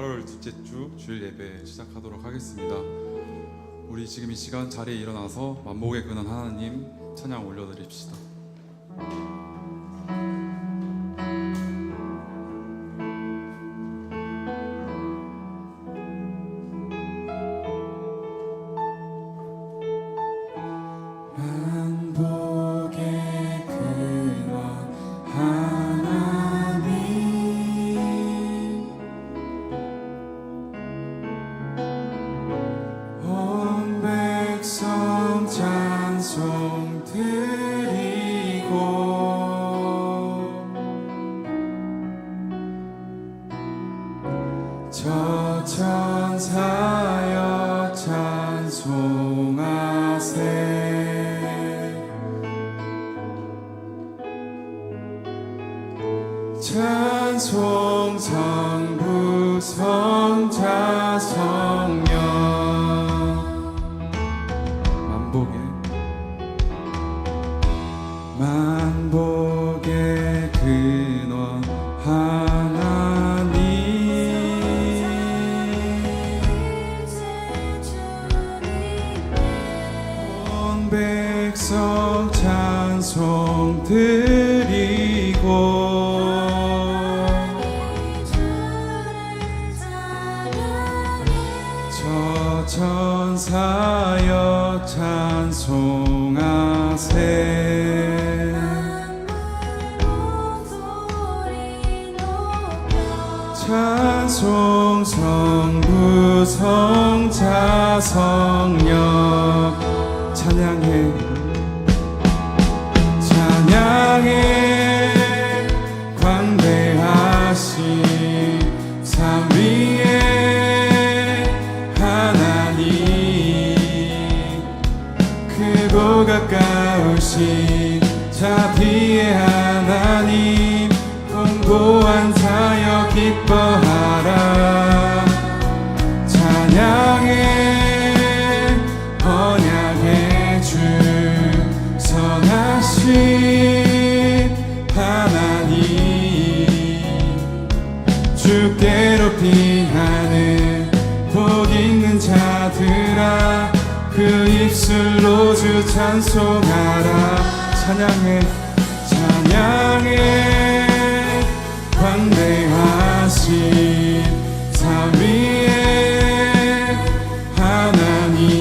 8월 둘째 주 주일 예배 시작하도록 하겠습니다. 우리 지금 이 시간 자리에 일어나서 만복의 근원 하나님 찬양 올려드립시다. 저 천사여 찬송하세. 찬송 성부 성자 성령 만복의 근원 하나님 온 백성 찬송 드리고 저 천사여 찬송하세. 찬송 성부 성자 성령 찬양해 광대하신 삼위의 하나님 크고 가까우신 자비의 하나님 공고한 사역 기뻐하라. 찬양해 언약의 주 선하신 하나님 주께로 피하는 복 있는 자들아 그 입술로 주 찬송하라. 찬양해 광대하신 삼위의 하나님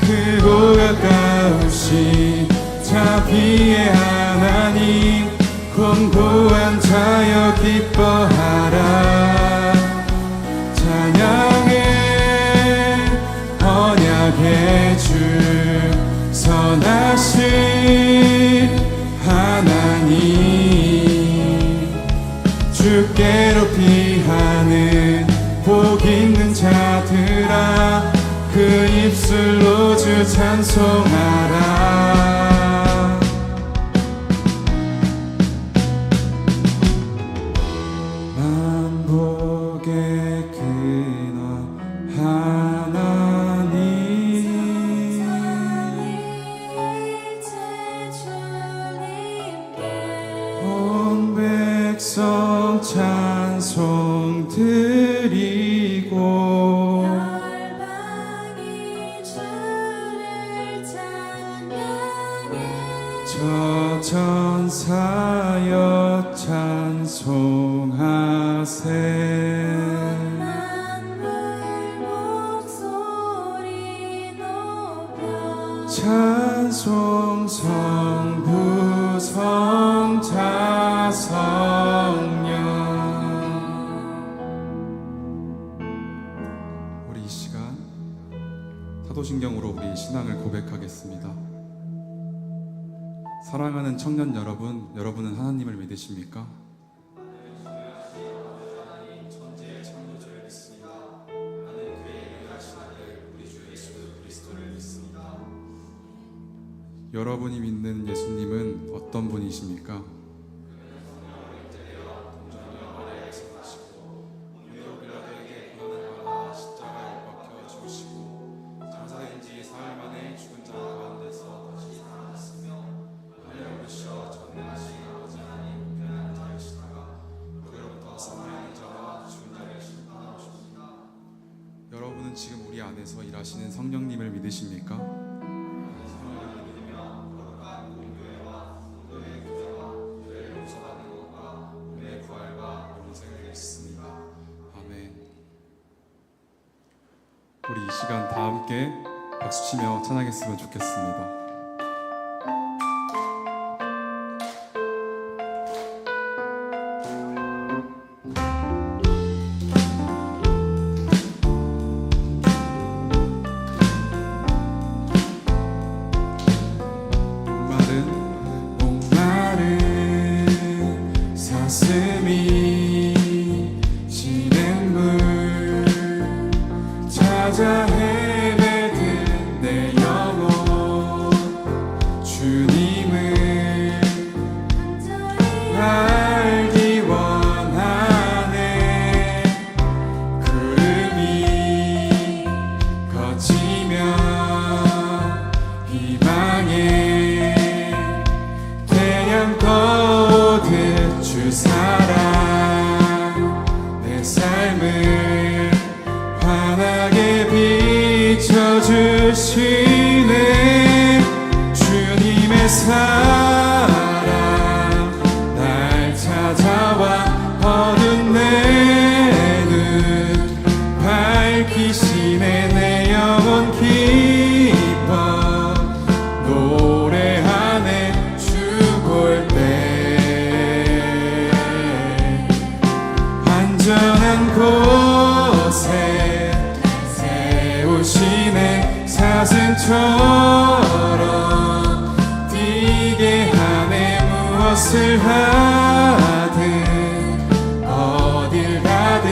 크고 가까우신 자비의 하나님 공고한 자여 기뻐하라. 찬양해 언약의 주 선하신 하나님 주께로 피하는 복 있는 자들아 그 입술로 주 찬송하라. 만복의 근원 하나님 온 백성 찬송 드리고 저 천사여 찬송하세. 찬송 성부 성자 성령. 우리 이 시간 사도신경으로 우리 신앙을 고백하겠습니다. 사랑하는 청년 여러분, 여러분은 하나님을 믿으십니까? 여러분이 믿는 예수님은 어떤 분이십니까? 전능하신 아버지 하나님 편한 자이시다가 그로부터 사망의 자 안에서 일하시는 성령님을 믿으십니까? 아멘. 우리 이 시간 다 함께 박수치며 찬양했으면 좋겠습니다. 목마른 사슴이 시냇물 찾아 헤매든 내 영혼 주님을 알기 원하네. 구름이 거치며 희망의 태양 꺼오듯 주 사랑 내 삶을 환하게 비춰주시네. 주님의 사랑 날 찾아와 어두운 내 눈 밝히시네. 내 영혼 기뻐 노래하네. 주 볼 때 안전한 곳에 세우시네. 사슴처럼 뛰게 하네. 무엇을 하든 어딜 가든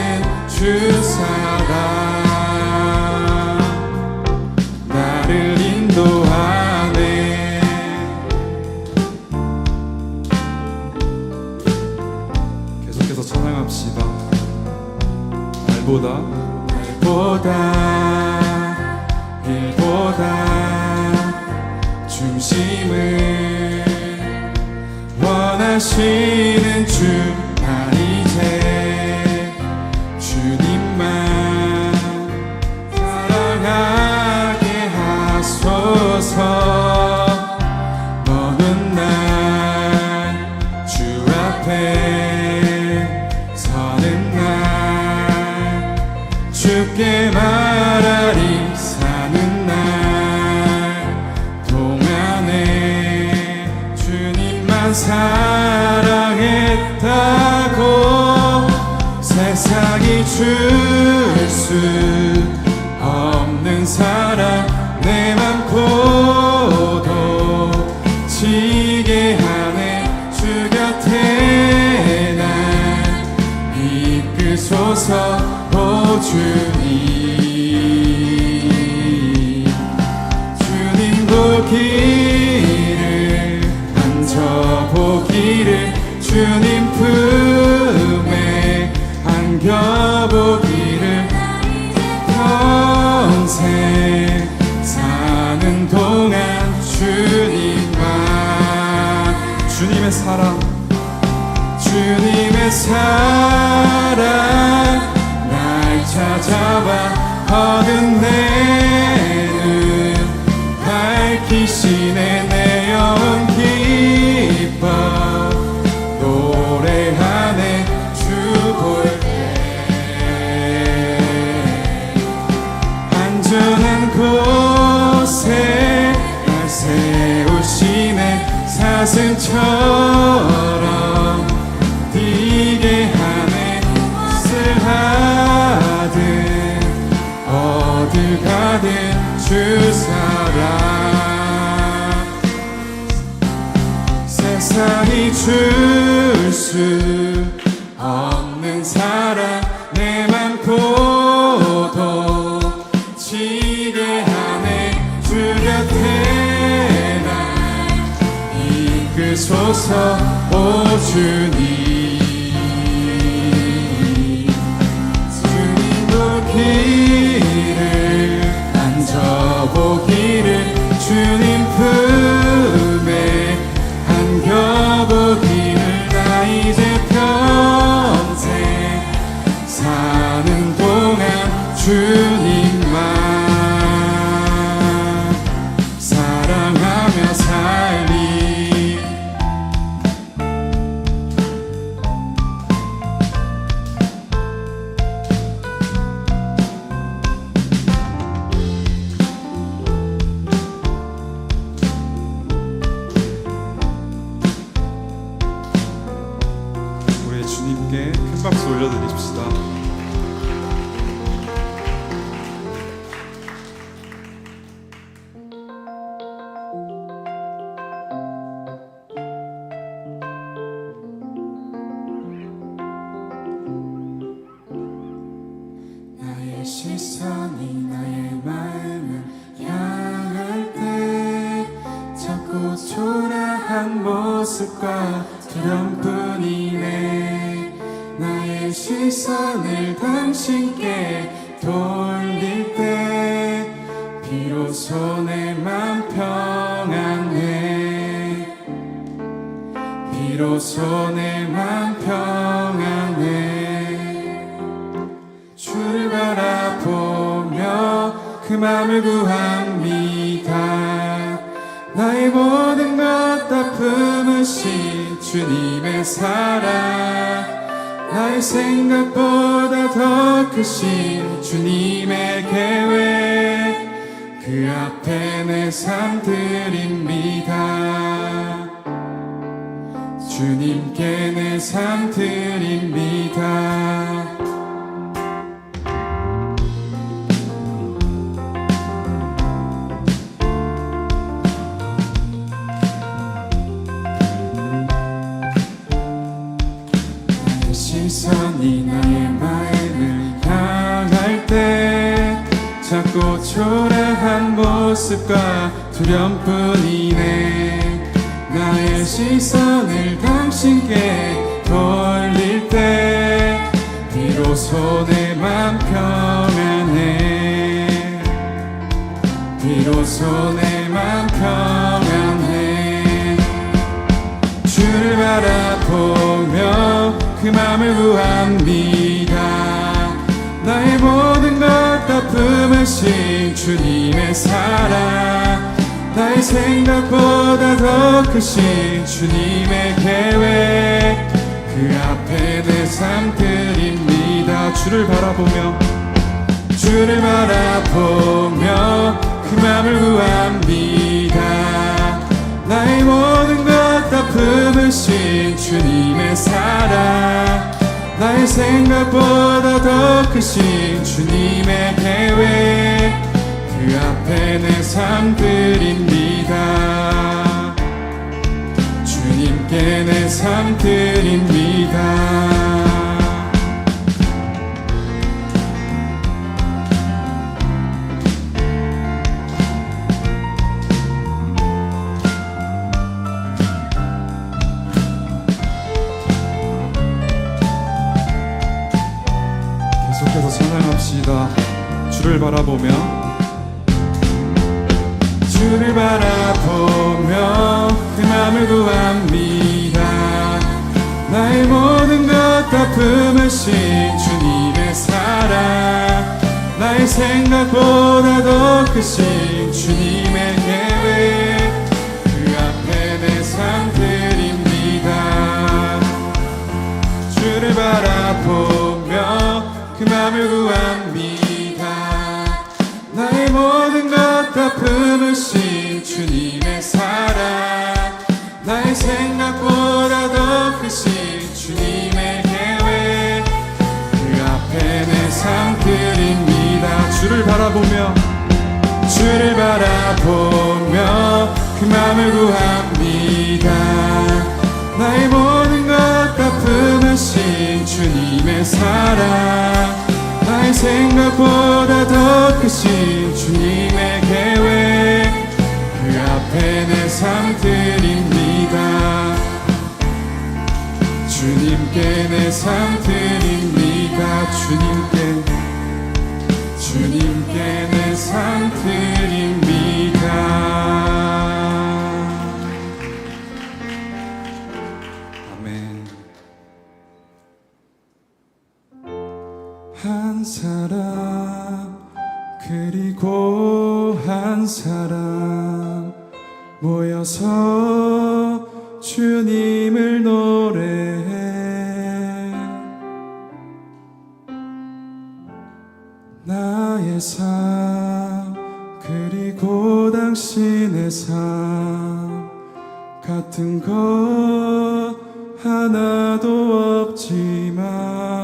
주 사랑 나를 인도하네. 계속해서 찬양합시다. 날보다 일보다 중심을 원하시는 주 난 이제 주님만 사랑하게 하소서. 먼 날 주 앞에 서는 날 주께 말하리. 사는 날 동안에 주님만 사랑했다고 세상이 줄 수 없는 사랑 내 맘 고독지게 하네. 주 곁에 날 이끄소서. 오 주님 보기를 만져보기를 주님 품에 안겨보기를 평생 사는 동안 주님의 사랑 날 찾아와 어두운 내 눈 밝히시네. 내 영혼 기뻐 노래하네. 주 볼 때 안전한 곳에 날 세우시네. 사슴처럼 뛰게 하네. 무엇을 하든 어딜 가든 주 사랑 세상이 줄 수 없는 사랑 내 맘 고독지게 하네. 주 곁에 날 이끄소서. 오 주님 보기를 만져보기를 주님 품에 안겨보기를 나 이제 평생 사는 동안 주님만 모습과 두려움뿐이네. 나의 시선을 당신께 돌릴 때 비로소 내 맘 평안해. 비로소 내 맘 평안해. 주를 바라보며 그 맘을 구합니다. 나의 모든 것 다 품으신 주님의 사랑, 나의 생각보다 더 크신 주님의 계획, 그 앞에 내 삶 드립니다. 주님께 내 삶 드립니다. 시선이 나의 마음을 향할 때 작고 초라한 모습과 두려움뿐이네. 나의 시선을 당신께 돌릴 때 비로소 내 맘 평안해. 비로소 내 맘 평안해. 주를 바라보며 그 맘을 구합니다. 나의 모든 것 다 품으신 주님의 사랑, 나의 생각보다 더 크신 주님의 계획, 그 앞에 내 삶 드립니다. 주를 바라보며 그 맘을 구합니다. 나의 모든 것 다 품으신 주님의 사랑, 나의 생각보다 더 크신 주님의 계획, 그 앞에 내 삶 드립니다. 주님께 내 삶 드립니다. 계속해서 찬양합시다. 주를 바라보며 그 맘을 구합니다. 나의 모든 것 다 품으신 주님의 사랑, 나의 생각보다 더 크신 주님의 계획, 그 앞에 내 삶 드립니다. 주를 바라보며 그 맘을 구합니다. 나의 모든 것 다 품으신 주님의 사랑, 나의 생각보다 더 크신 주님의 계획, 그 앞에 내 삶 드립니다. 주를 바라보며 그 맘을 구합니다. 나의 모든 것 다 품으신 주님의 사랑, 나의 생각보다 더 크신 주님의 계획, 그 앞에 내 삶 드립니다. 주님께 내 삶 드립니다. 주님께 내 삶 드립니다. 한 사람 그리고 한 사람 모여서 주님을 노래해. 나의 삶 그리고 당신의 삶 같은 것 하나도 없지만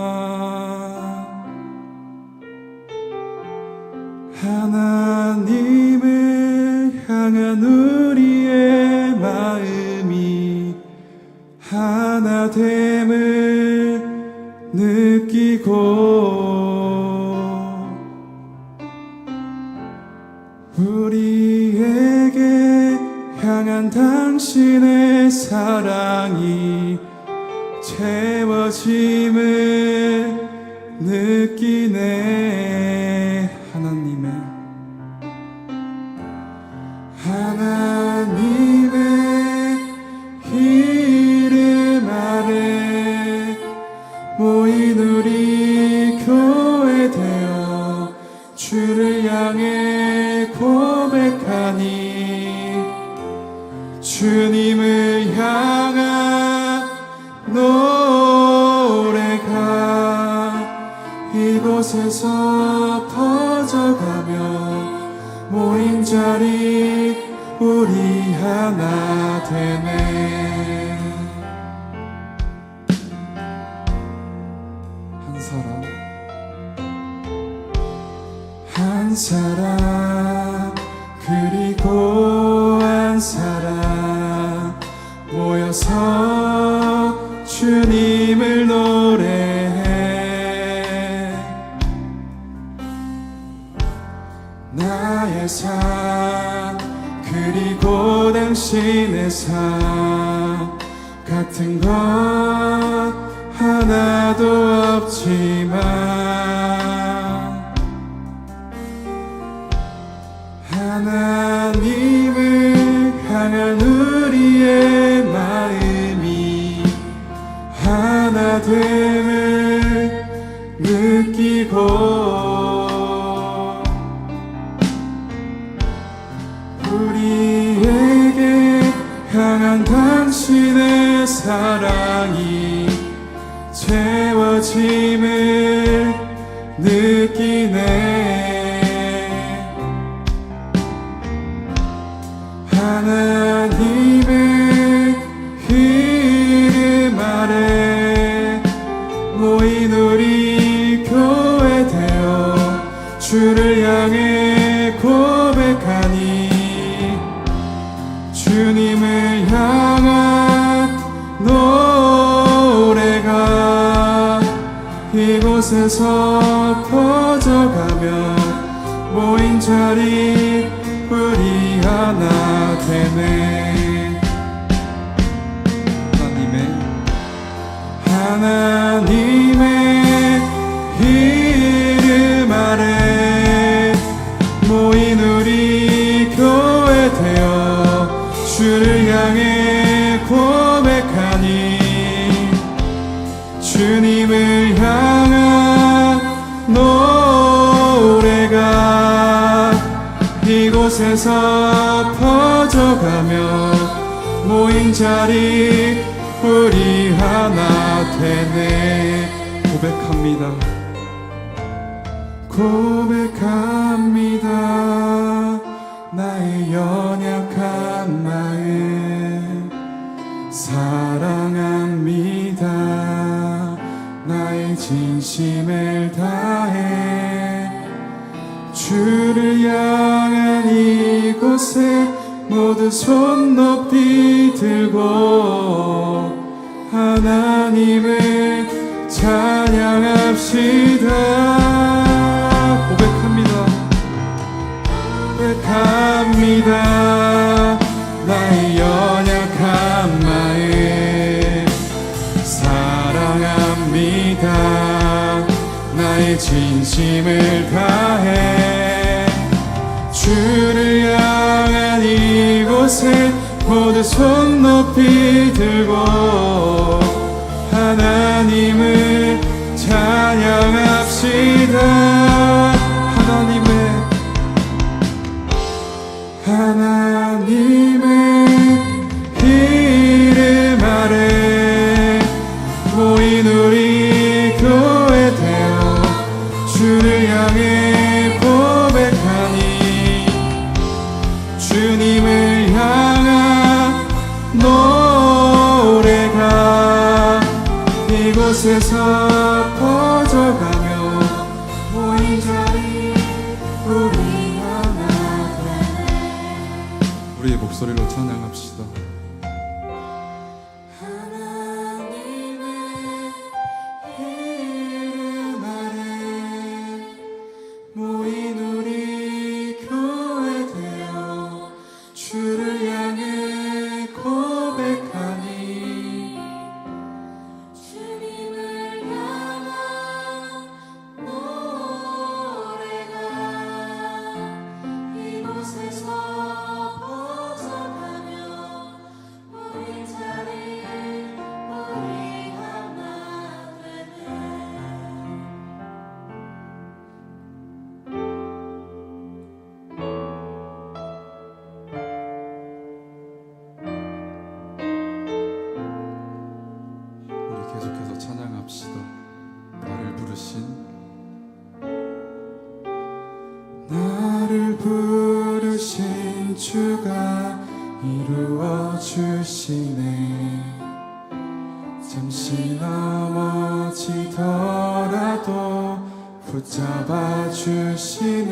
하나님을 향한 우리의 마음이 하나됨을 느끼고 우리에게 향한 당신의 사랑이 채워짐을 느끼네. 하나님의 이름 아래 모인 우리 교회 되어 주를 향해 고백하니 주님을 향한 노래가 이곳에서 퍼져가며 모인 자리 우리 하나 되네. 한 사람 그리고 한 사람 모여서 주님을 노래해. 나의 삶 그리고 당신의 삶 같은 것 하나도 없지만 하나님을 향한 우리의 마음이 하나 됨을 느끼고 우리에게 향한 당신의 사랑이 채워짐을 느끼네. 하나님의 이름 아래 모인 우리 교회 되어 주를 향해 고백하니 주님을 향한 노래가 이곳에서 퍼져가며 모인 자리 우리 하나 되네. 하나님의 이름 아래 모인 우리 교회 되어 주를 향해 고백하니 주님을 향한 노래가 이곳에서 퍼져가며 모인 자리 우리 하나 되네. 고백합니다. 나의 연약한 마음 사랑합니다. 나의 진심을 다해 주를 향한 이곳에 모두 손 높이 들고 하나님을 찬양합시다. 고백합니다. 나의 연약한 마음 사랑합니다. 나의 진심을 다해 주를 향한 이곳에 모두 손 높이 들고 하나님을 찬양합시다. 하나님의 이름 아래 모인 우리 교회 되어 주를 향해 고백하니 주님을 향한 노래가 이곳에서 퍼져가며 모인 자리 우리 하나 되네. 우리의 목소리로 찬양합시다. 하나님의 이름 아래 모인 우리 교회 되어 주를 향해 이루어 주시네. 잠시 넘어지더라도 붙잡아 주시네.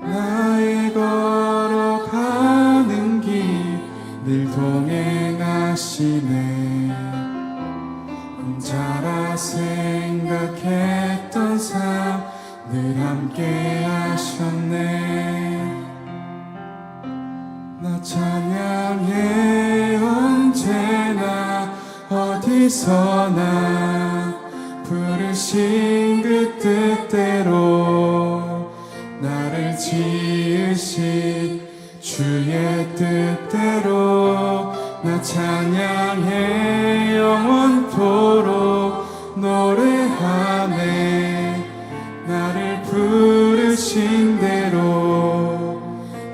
나의 걸어가는 길 늘 동행하시네. 혼자라 생각했던 삶 늘 함께 하셨네. 나 찬양해 언제나 어디서나 부르신 그 뜻대로 나를 지으신 주의 뜻대로 나 찬양해 영원토록 노래하네. 나를 부르신 대로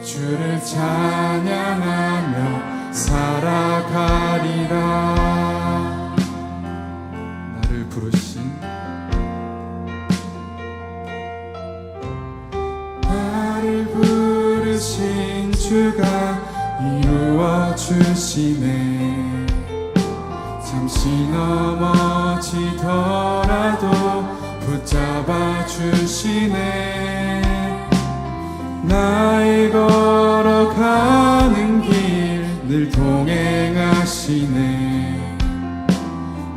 주를 찬양하며 살아가리라. 나를 부르신 주가 이루어 주시네. 잠시 넘어지더라도 붙잡아 주시네. 나의 걸어가는 길 늘 동행하시네.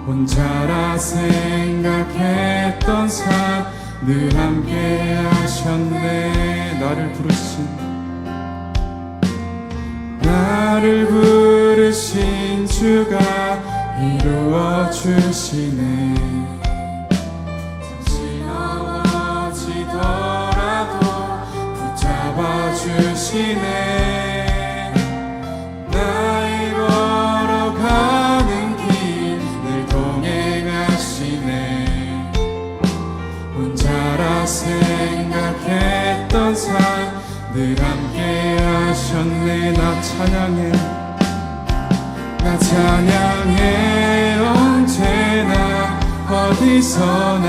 혼자라 생각했던 삶 늘 함께 하셨네. 나를 부르신 주가 이루어 주시네. 잠시 넘어지더라도 붙잡아 주시네. 나의 걸어가는 길 늘 동행하시네. 혼자라 생각했던 삶 늘 함께 하셨네. 나 찬양해 언제나 어디서나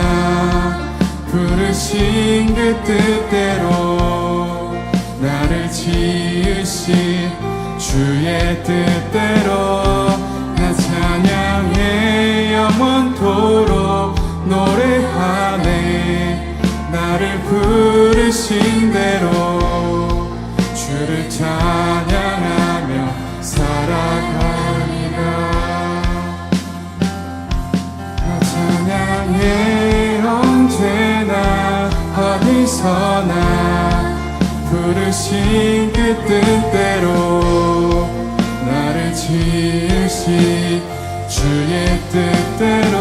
부르신 그 뜻대로 나를 지으신 주의 뜻대로 나 찬양해 영원토록 노래하네. 나를 부르신 대로 주를 찬양하며 살아가리라. 나 찬양해 언제나 어디서나 부르신 그 뜻대로 나를 지으신 주의 뜻대로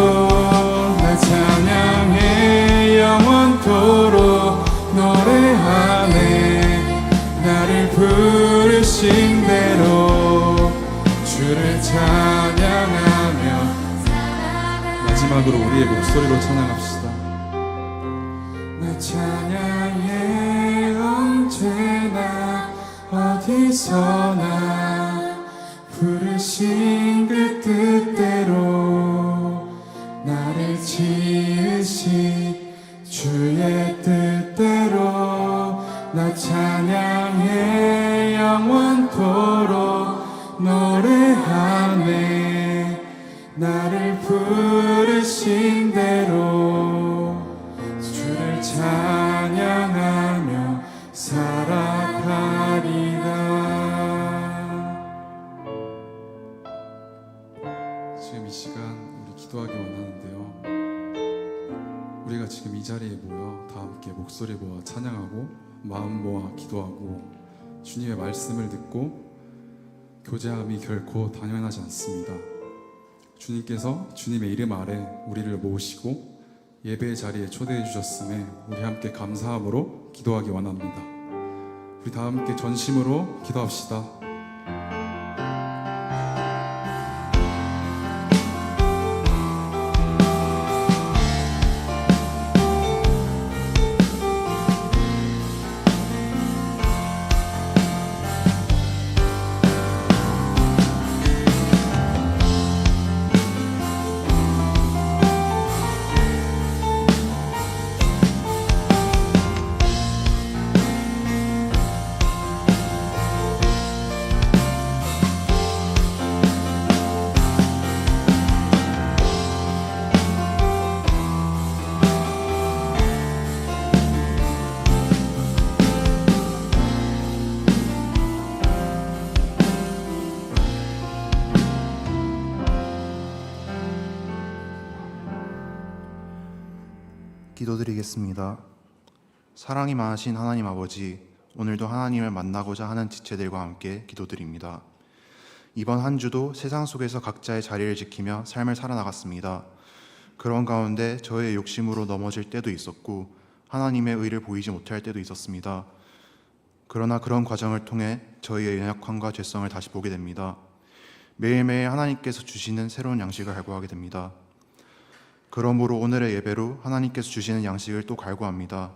나 찬양해 영원토록 노래하네. 나를 부르신 대로 주를 찬양하며 마지막으로 우리의 목소리로 찬양합시다. 나 찬양해 언제나 어디서나 부르신 그 뜻대로 나를 지으신 주의 뜻대로 나 찬양해 영원토록 노래하네. 나를 부르신 대로 주를 찬양하며 살아가리라. 지금 이 시간 우리 기도하기 원하는데요. 우리가 지금 이 자리에 모여 다 함께 목소리 모아 찬양하고 마음 모아 기도하고 주님의 말씀을 듣고 교제함이 결코 당연하지 않습니다. 주님께서 주님의 이름 아래 우리를 모으시고 예배의 자리에 초대해 주셨음에 우리 함께 감사함으로 기도하기 원합니다. 우리 다 함께 전심으로 기도합시다. 기도드리겠습니다. 사랑이 많으신 하나님 아버지, 오늘도 하나님을 만나고자 하는 지체들과 함께 기도드립니다. 이번 한 주도 세상 속에서 각자의 자리를 지키며 삶을 살아나갔습니다. 그런 가운데 저의 욕심으로 넘어질 때도 있었고 하나님의 의를 보이지 못할 때도 있었습니다. 그러나 그런 과정을 통해 저희의 연약함과 죄성을 다시 보게 됩니다. 매일매일 하나님께서 주시는 새로운 양식을 갈구하게 됩니다. 그러므로 오늘의 예배로 하나님께서 주시는 양식을 또 갈구합니다.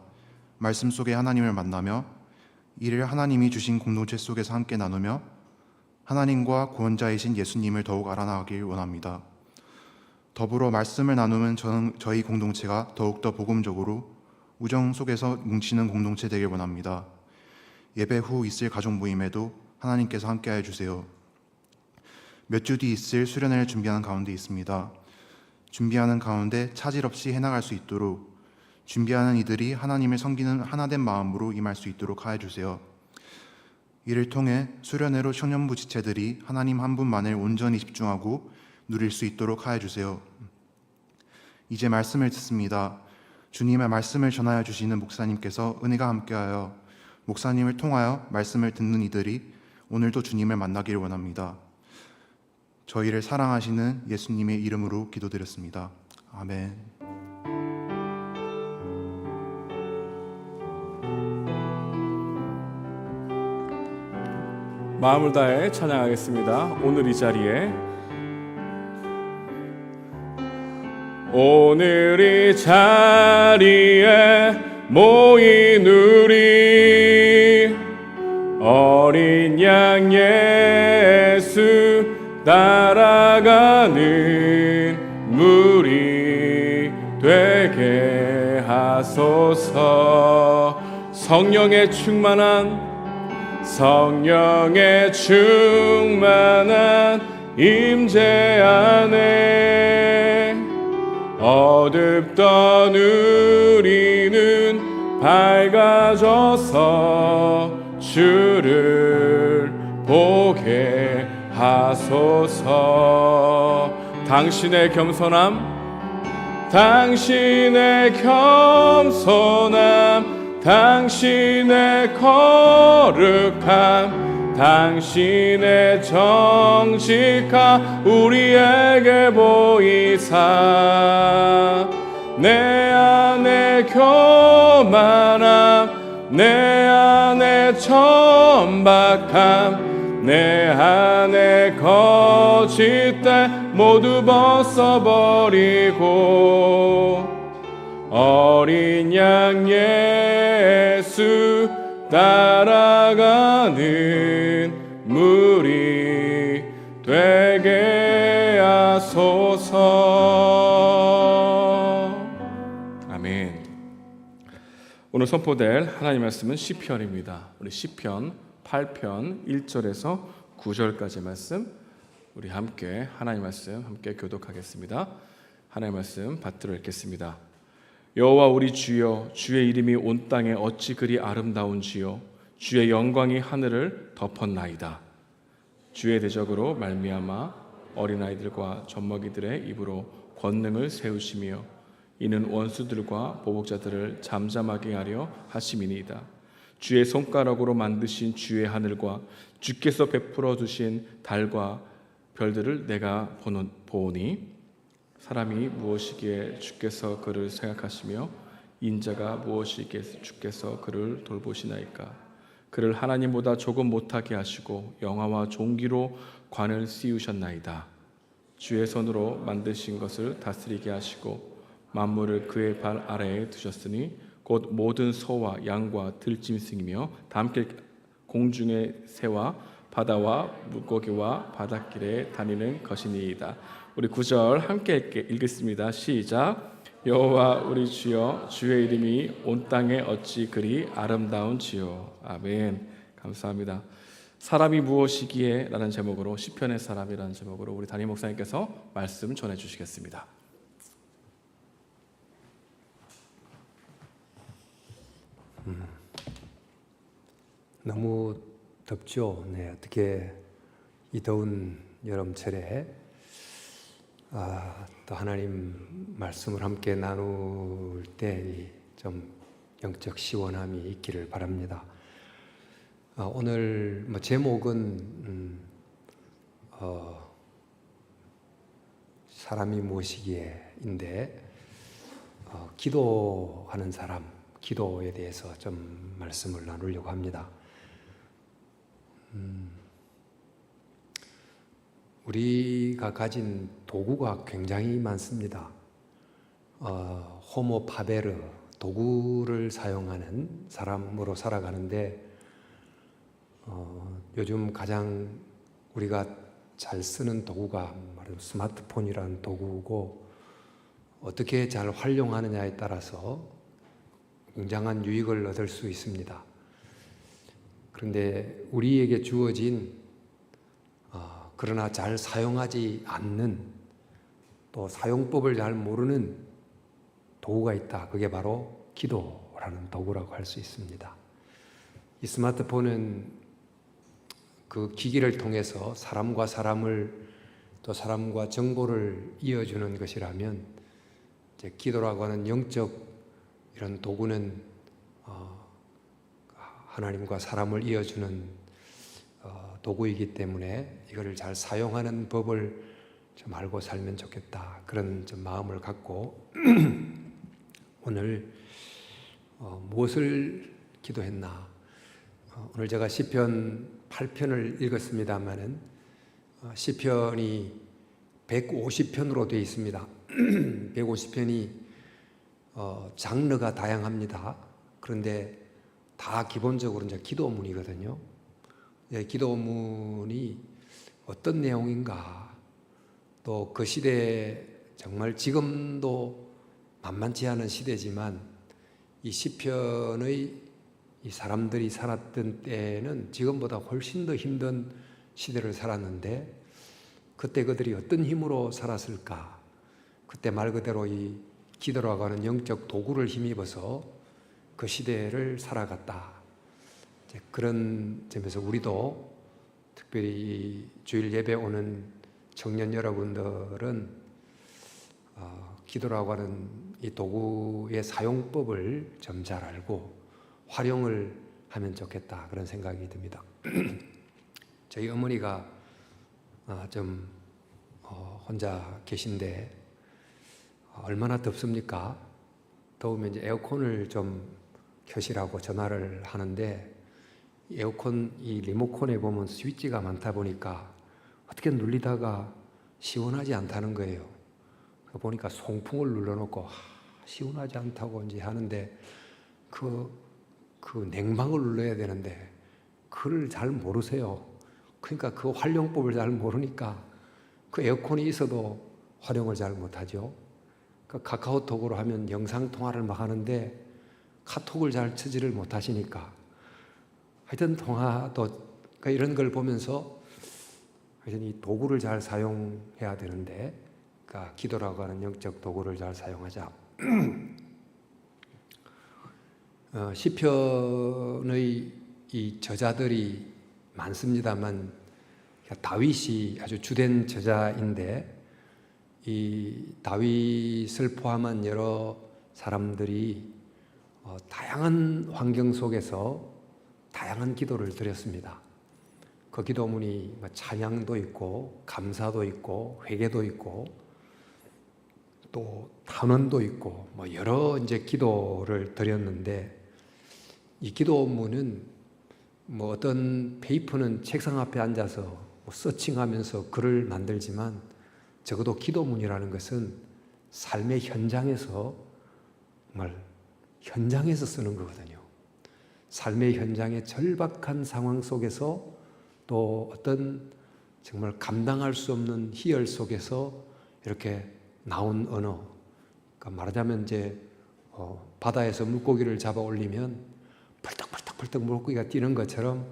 말씀 속에 하나님을 만나며 이를 하나님이 주신 공동체 속에서 함께 나누며 하나님과 구원자이신 예수님을 더욱 알아나가길 원합니다. 더불어 말씀을 나누면 저희 공동체가 더욱더 복음적으로 우정 속에서 뭉치는 공동체 되길 원합니다. 예배 후 있을 가족 모임에도 하나님께서 함께하여 주세요. 몇 주 뒤 있을 수련회를 준비하는 가운데 있습니다. 준비하는 가운데 차질 없이 해나갈 수 있도록 준비하는 이들이 하나님을 섬기는 하나된 마음으로 임할 수 있도록 하여 주세요. 이를 통해 수련회로 청년부 지체들이 하나님 한 분만을 온전히 집중하고 누릴 수 있도록 하여 주세요. 이제 말씀을 듣습니다. 주님의 말씀을 전하여 주시는 목사님께서 은혜가 함께하여 목사님을 통하여 말씀을 듣는 이들이 오늘도 주님을 만나기를 원합니다. 저희를 사랑하시는 예수님의 이름으로 기도드렸습니다. 아멘. 마음을 다해 찬양하겠습니다. 오늘 이 자리에 모인 우리 어린 양 예수 따라가는 무리 되게 하소서. 성령의 충만한 임재 안에 어둡던 우리는 밝아져서 주를 보게 하소서. 당신의 겸손함, 당신의 거룩함, 당신의 정직함 우리에게 보이사 내 안에 교만함, 내 안에 천박함, 내 안에 거짓됨 모두 벗어버리고 어린 양 예수 따라가는 무리 되게 하소서. 아멘. 오늘 선포될 하나님 말씀은 시편입니다. 우리 시편 8편 1절에서 9절까지 말씀 우리 함께 하나님 말씀 함께 교독하겠습니다. 하나님 말씀 받들어 읽겠습니다. 여호와 우리 주여, 주의 이름이 온 땅에 어찌 그리 아름다운지요. 주의 영광이 하늘을 덮었나이다. 주의 대적으로 말미암아 어린아이들과 젖먹이들의 입으로 권능을 세우시며 이는 원수들과 보복자들을 잠잠하게 하려 하심이니이다. 주의 손가락으로 만드신 주의 하늘과 주께서 베풀어 주신 달과 별들을 내가 보니 사람이 무엇이기에 주께서 그를 생각하시며 인자가 무엇이기에 주께서 그를 돌보시나이까. 그를 하나님보다 조금 못하게 하시고 영화와 종기로 관을 씌우셨나이다. 주의 손으로 만드신 것을 다스리게 하시고 만물을 그의 발 아래에 두셨으니 곧 모든 소와 양과 들짐승이며 다 함께 공중의 새와 바다와 물고기와 바닷길에 다니는 것이니이다. 우리 9절 함께 읽겠습니다. 시작. 여호와 우리 주여, 주의 이름이 온 땅에 어찌 그리 아름다운지요. 아멘. 감사합니다. 사람이 무엇이기에 라는 제목으로 시편의 사람이라는 제목으로 우리 담임 목사님께서 말씀 전해 주시겠습니다. 너무 덥죠. 네, 어떻게 이 더운 여름철에 또 하나님 말씀을 함께 나눌 때 좀 영적 시원함이 있기를 바랍니다. 오늘 제목은 사람이 무엇이기에인데 기도하는 사람, 기도에 대해서 좀 말씀을 나누려고 합니다. 우리가 가진 도구가 굉장히 많습니다. 호모 파베르, 도구를 사용하는 사람으로 살아가는데 요즘 가장 우리가 잘 쓰는 도구가 말하자면 스마트폰이라는 도구고, 어떻게 잘 활용하느냐에 따라서 굉장한 유익을 얻을 수 있습니다. 그런데 우리에게 주어진 그러나 잘 사용하지 않는, 또 사용법을 잘 모르는 도구가 있다. 그게 바로 기도라는 도구라고 할 수 있습니다. 이 스마트폰은 그 기기를 통해서 사람과 사람을, 또 사람과 정보를 이어주는 것이라면, 이제 기도라고 하는 영적 이런 도구는 하나님과 사람을 이어주는 도구이기 때문에 이거를 잘 사용하는 법을 좀 알고 살면 좋겠다, 그런 좀 마음을 갖고 오늘 무엇을 기도했나. 오늘 제가 시편 8편을 읽었습니다마는 시편이 150편으로 되어 있습니다. 150편이 장르가 다양합니다. 그런데 다 기본적으로 이제 기도문이거든요. 기도문이 어떤 내용인가, 또 그 시대에 정말 지금도 만만치 않은 시대지만 이 시편의 이 사람들이 살았던 때는 지금보다 훨씬 더 힘든 시대를 살았는데, 그때 그들이 어떤 힘으로 살았을까. 그때 말 그대로 이 기도라고 하는 영적 도구를 힘입어서 그 시대를 살아갔다. 그런 점에서 우리도 특별히 주일 예배 오는 청년 여러분들은 기도라고 하는 이 도구의 사용법을 좀 잘 알고 활용을 하면 좋겠다, 그런 생각이 듭니다. 저희 어머니가 좀 혼자 계신데 얼마나 덥습니까? 더우면 이제 에어컨을 좀 켜시라고 전화를 하는데, 에어컨 이 리모컨에 보면 스위치가 많다 보니까 어떻게 눌리다가 시원하지 않다는 거예요. 보니까 송풍을 눌러놓고 시원하지 않다고 이제 하는데, 그 냉방을 눌러야 되는데 그걸 잘 모르세요. 그러니까 그 활용법을 잘 모르니까 그 에어컨이 있어도 활용을 잘 못하죠. 그러니까 카카오톡으로 하면 영상통화를 막 하는데 카톡을 잘 치지를 못하시니까, 하여튼 통화도, 그러니까 이런 걸 보면서 하여튼 이 도구를 잘 사용해야 되는데, 그러니까 기도라고 하는 영적 도구를 잘 사용하자. 시편의 이 저자들이 많습니다만 다윗이 아주 주된 저자인데, 이 다윗을 포함한 여러 사람들이 다양한 환경 속에서 다양한 기도를 드렸습니다. 그 기도문이 찬양도 있고 감사도 있고 회개도 있고 또 탄원도 있고 여러 이제 기도를 드렸는데, 이 기도문은 어떤 페이퍼는 책상 앞에 앉아서 서칭하면서 글을 만들지만, 적어도 기도문이라는 것은 삶의 현장에서, 정말 현장에서 쓰는 거거든요. 삶의 현장의 절박한 상황 속에서, 또 어떤 정말 감당할 수 없는 희열 속에서 이렇게 나온 언어. 그러니까 말하자면 이제 바다에서 물고기를 잡아 올리면 펄떡펄떡 물고기가 뛰는 것처럼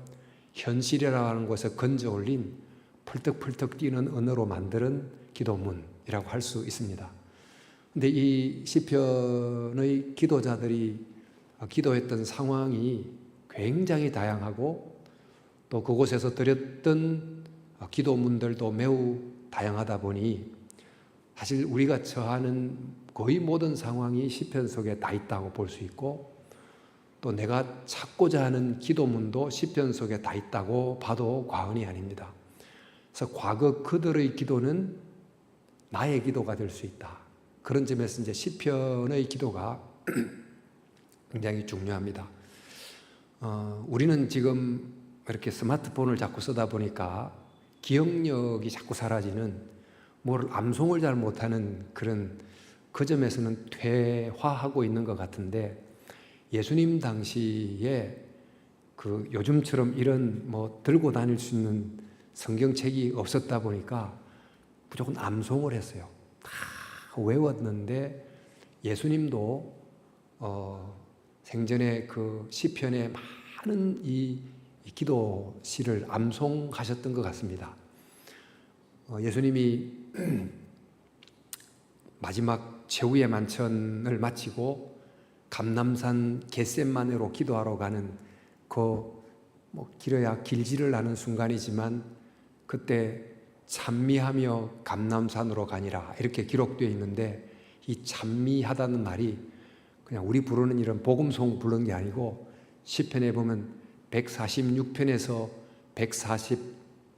현실이라는 곳에 건져 올린 펄떡펄떡 뛰는 언어로 만드는 기도문이라고 할 수 있습니다. 그런데 이 시편의 기도자들이 기도했던 상황이 굉장히 다양하고, 또 그곳에서 드렸던 기도문들도 매우 다양하다 보니 사실 우리가 처하는 거의 모든 상황이 시편 속에 다 있다고 볼 수 있고, 또 내가 찾고자 하는 기도문도 시편 속에 다 있다고 봐도 과언이 아닙니다. 그래서 과거 그들의 기도는 나의 기도가 될 수 있다. 그런 점에서 이제 시편의 기도가 굉장히 중요합니다. 우리는 지금 이렇게 스마트폰을 자꾸 쓰다 보니까 기억력이 자꾸 사라지는, 뭘 암송을 잘 못하는 그런, 그 점에서는 퇴화하고 있는 것 같은데, 예수님 당시에 그 요즘처럼 이런 뭐 들고 다닐 수 있는 성경책이 없었다 보니까 무조건 암송을 했어요. 다 외웠는데, 예수님도 생전에 그 시편에 많은 이 기도 시를 암송하셨던 것 같습니다. 예수님이 마지막 최후의 만찬을 마치고 감람산 겟셋마네로 기도하러 가는 뭐 길어야 길지를 않은 순간이지만, 그때 찬미하며 감람산으로 가니라 이렇게 기록되어 있는데, 이 찬미하다는 말이 그냥 우리 부르는 이런 복음송 부르는 게 아니고, 시편에 보면 146편에서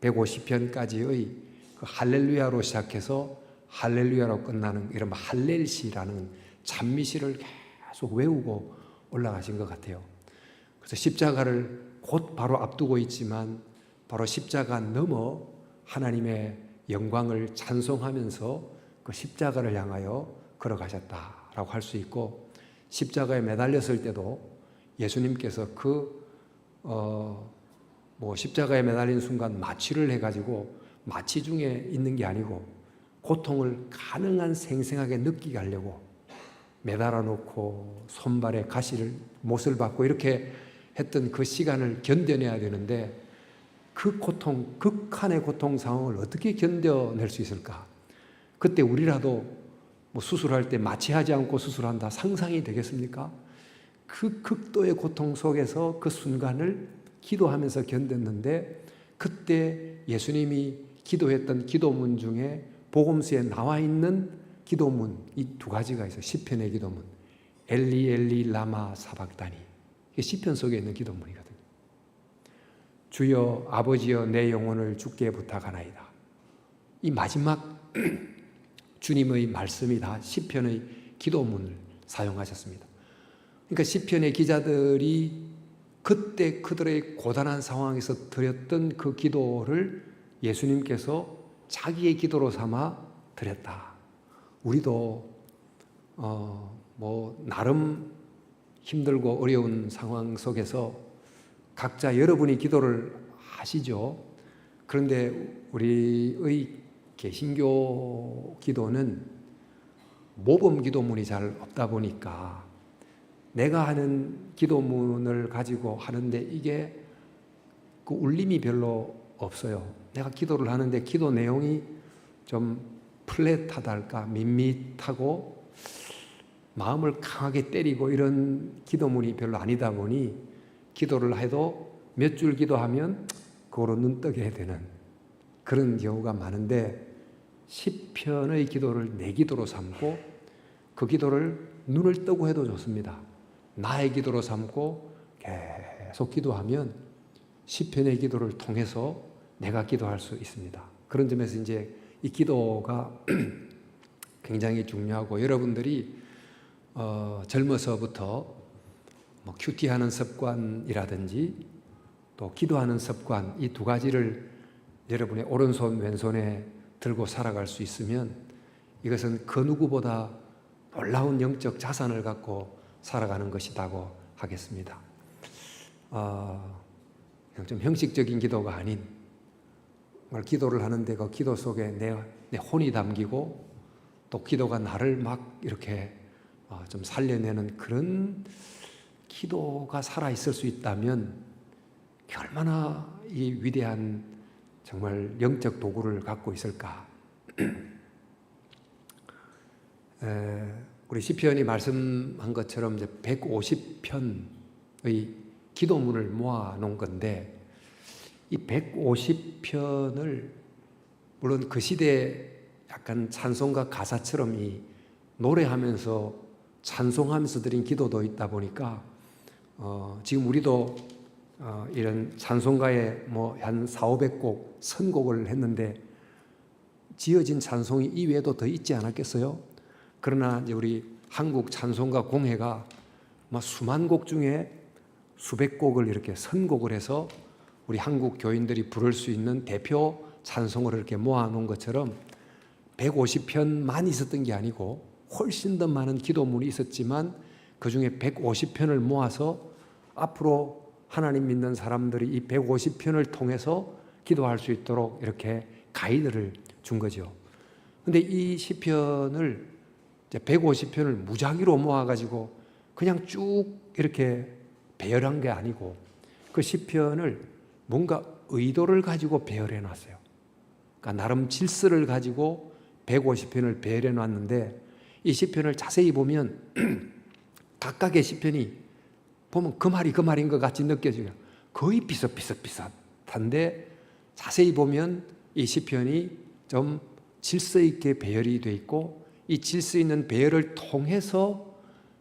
150편까지의 그 할렐루야로 시작해서 할렐루야로 끝나는 이런 할렐시라는 찬미시를 계속 외우고 올라가신 것 같아요. 그래서 십자가를 곧 바로 앞두고 있지만, 바로 십자가 넘어 하나님의 영광을 찬송하면서 그 십자가를 향하여 걸어가셨다라고 할 수 있고, 십자가에 매달렸을 때도 예수님께서 십자가에 매달린 순간 마취를 해가지고, 마취 중에 있는 게 아니고 고통을 가능한 생생하게 느끼게 하려고 매달아 놓고 손발에 가시를 못을 받고 이렇게 했던 그 시간을 견뎌내야 되는데, 그 고통, 극한의 고통 상황을 어떻게 견뎌낼 수 있을까? 그때 우리라도 뭐 수술할 때 마취하지 않고 수술한다, 상상이 되겠습니까? 그 극도의 고통 속에서 그 순간을 기도하면서 견뎠는데, 그때 예수님이 기도했던 기도문 중에 복음서에 나와 있는 기도문, 이 두 가지가 있어요. 시편의 기도문, 엘리 엘리 라마 사박다니, 이게 시편 속에 있는 기도문이거든요. 주여 아버지여 내 영혼을 주께 부탁하나이다. 이 마지막 주님의 말씀이 다 시편의 기도문을 사용하셨습니다. 그러니까 시편의 기자들이 그때 그들의 고단한 상황에서 드렸던 그 기도를 예수님께서 자기의 기도로 삼아 드렸다. 우리도 나름 힘들고 어려운 상황 속에서 각자 여러분이 기도를 하시죠. 그런데 우리의 개신교 기도는 모범 기도문이 잘 없다 보니까 내가 하는 기도문을 가지고 하는데 이게 그 울림이 별로 없어요. 내가 기도를 하는데 기도 내용이 좀 플랫하달까, 밋밋하고 마음을 강하게 때리고 이런 기도문이 별로 아니다 보니, 기도를 해도 몇 줄 기도하면 그거로 눈뜨게 해야 되는 그런 경우가 많은데, 시편의 기도를 내 기도로 삼고 그 기도를 눈을 뜨고 해도 좋습니다. 나의 기도로 삼고 계속 기도하면 시편의 기도를 통해서 내가 기도할 수 있습니다. 그런 점에서 이제 이 기도가 굉장히 중요하고, 여러분들이 젊어서부터 뭐 큐티하는 습관이라든지 또 기도하는 습관, 이 두 가지를 여러분의 오른손 왼손에 들고 살아갈 수 있으면 이것은 그 누구보다 놀라운 영적 자산을 갖고 살아가는 것이라고 하겠습니다. 그냥 좀 형식적인 기도가 아닌, 기도를 하는데 그 기도 속에 내 혼이 담기고 또 기도가 나를 막 이렇게 좀 살려내는 그런 기도가 살아있을 수 있다면 얼마나 이 위대한 정말 영적 도구를 갖고 있을까. 우리 시편이 말씀한 것처럼 이제 150편의 기도문을 모아 놓은 건데, 이 150편을 물론 그 시대에 약간 찬송가 가사처럼 이 노래하면서 찬송하면서 드린 기도도 있다 보니까 지금 우리도 이런 찬송가에 뭐 한 4,500곡 선곡을 했는데 지어진 찬송이 이외에도 더 있지 않았겠어요? 그러나 이제 우리 한국 찬송가 공회가 막 수만 곡 중에 수백 곡을 이렇게 선곡을 해서 우리 한국 교인들이 부를 수 있는 대표 찬송을 이렇게 모아놓은 것처럼 150편만 있었던 게 아니고 훨씬 더 많은 기도문이 있었지만 그 중에 150편을 모아서 앞으로 하나님 믿는 사람들이 이 150편을 통해서 기도할 수 있도록 이렇게 가이드를 준 거죠. 근데 이 시편을 150편을 무작위로 모아가지고 그냥 쭉 이렇게 배열한 게 아니고 그 시편을 뭔가 의도를 가지고 배열해 놨어요. 그러니까 나름 질서를 가지고 150편을 배열해 놨는데 이 시편을 자세히 보면 각각의 시편이 보면 그 말인 것 같이 느껴져요. 거의 비슷비슷한데 자세히 보면 이 시편이 좀 질서 있게 배열이 돼 있고 이 질서 있는 배열을 통해서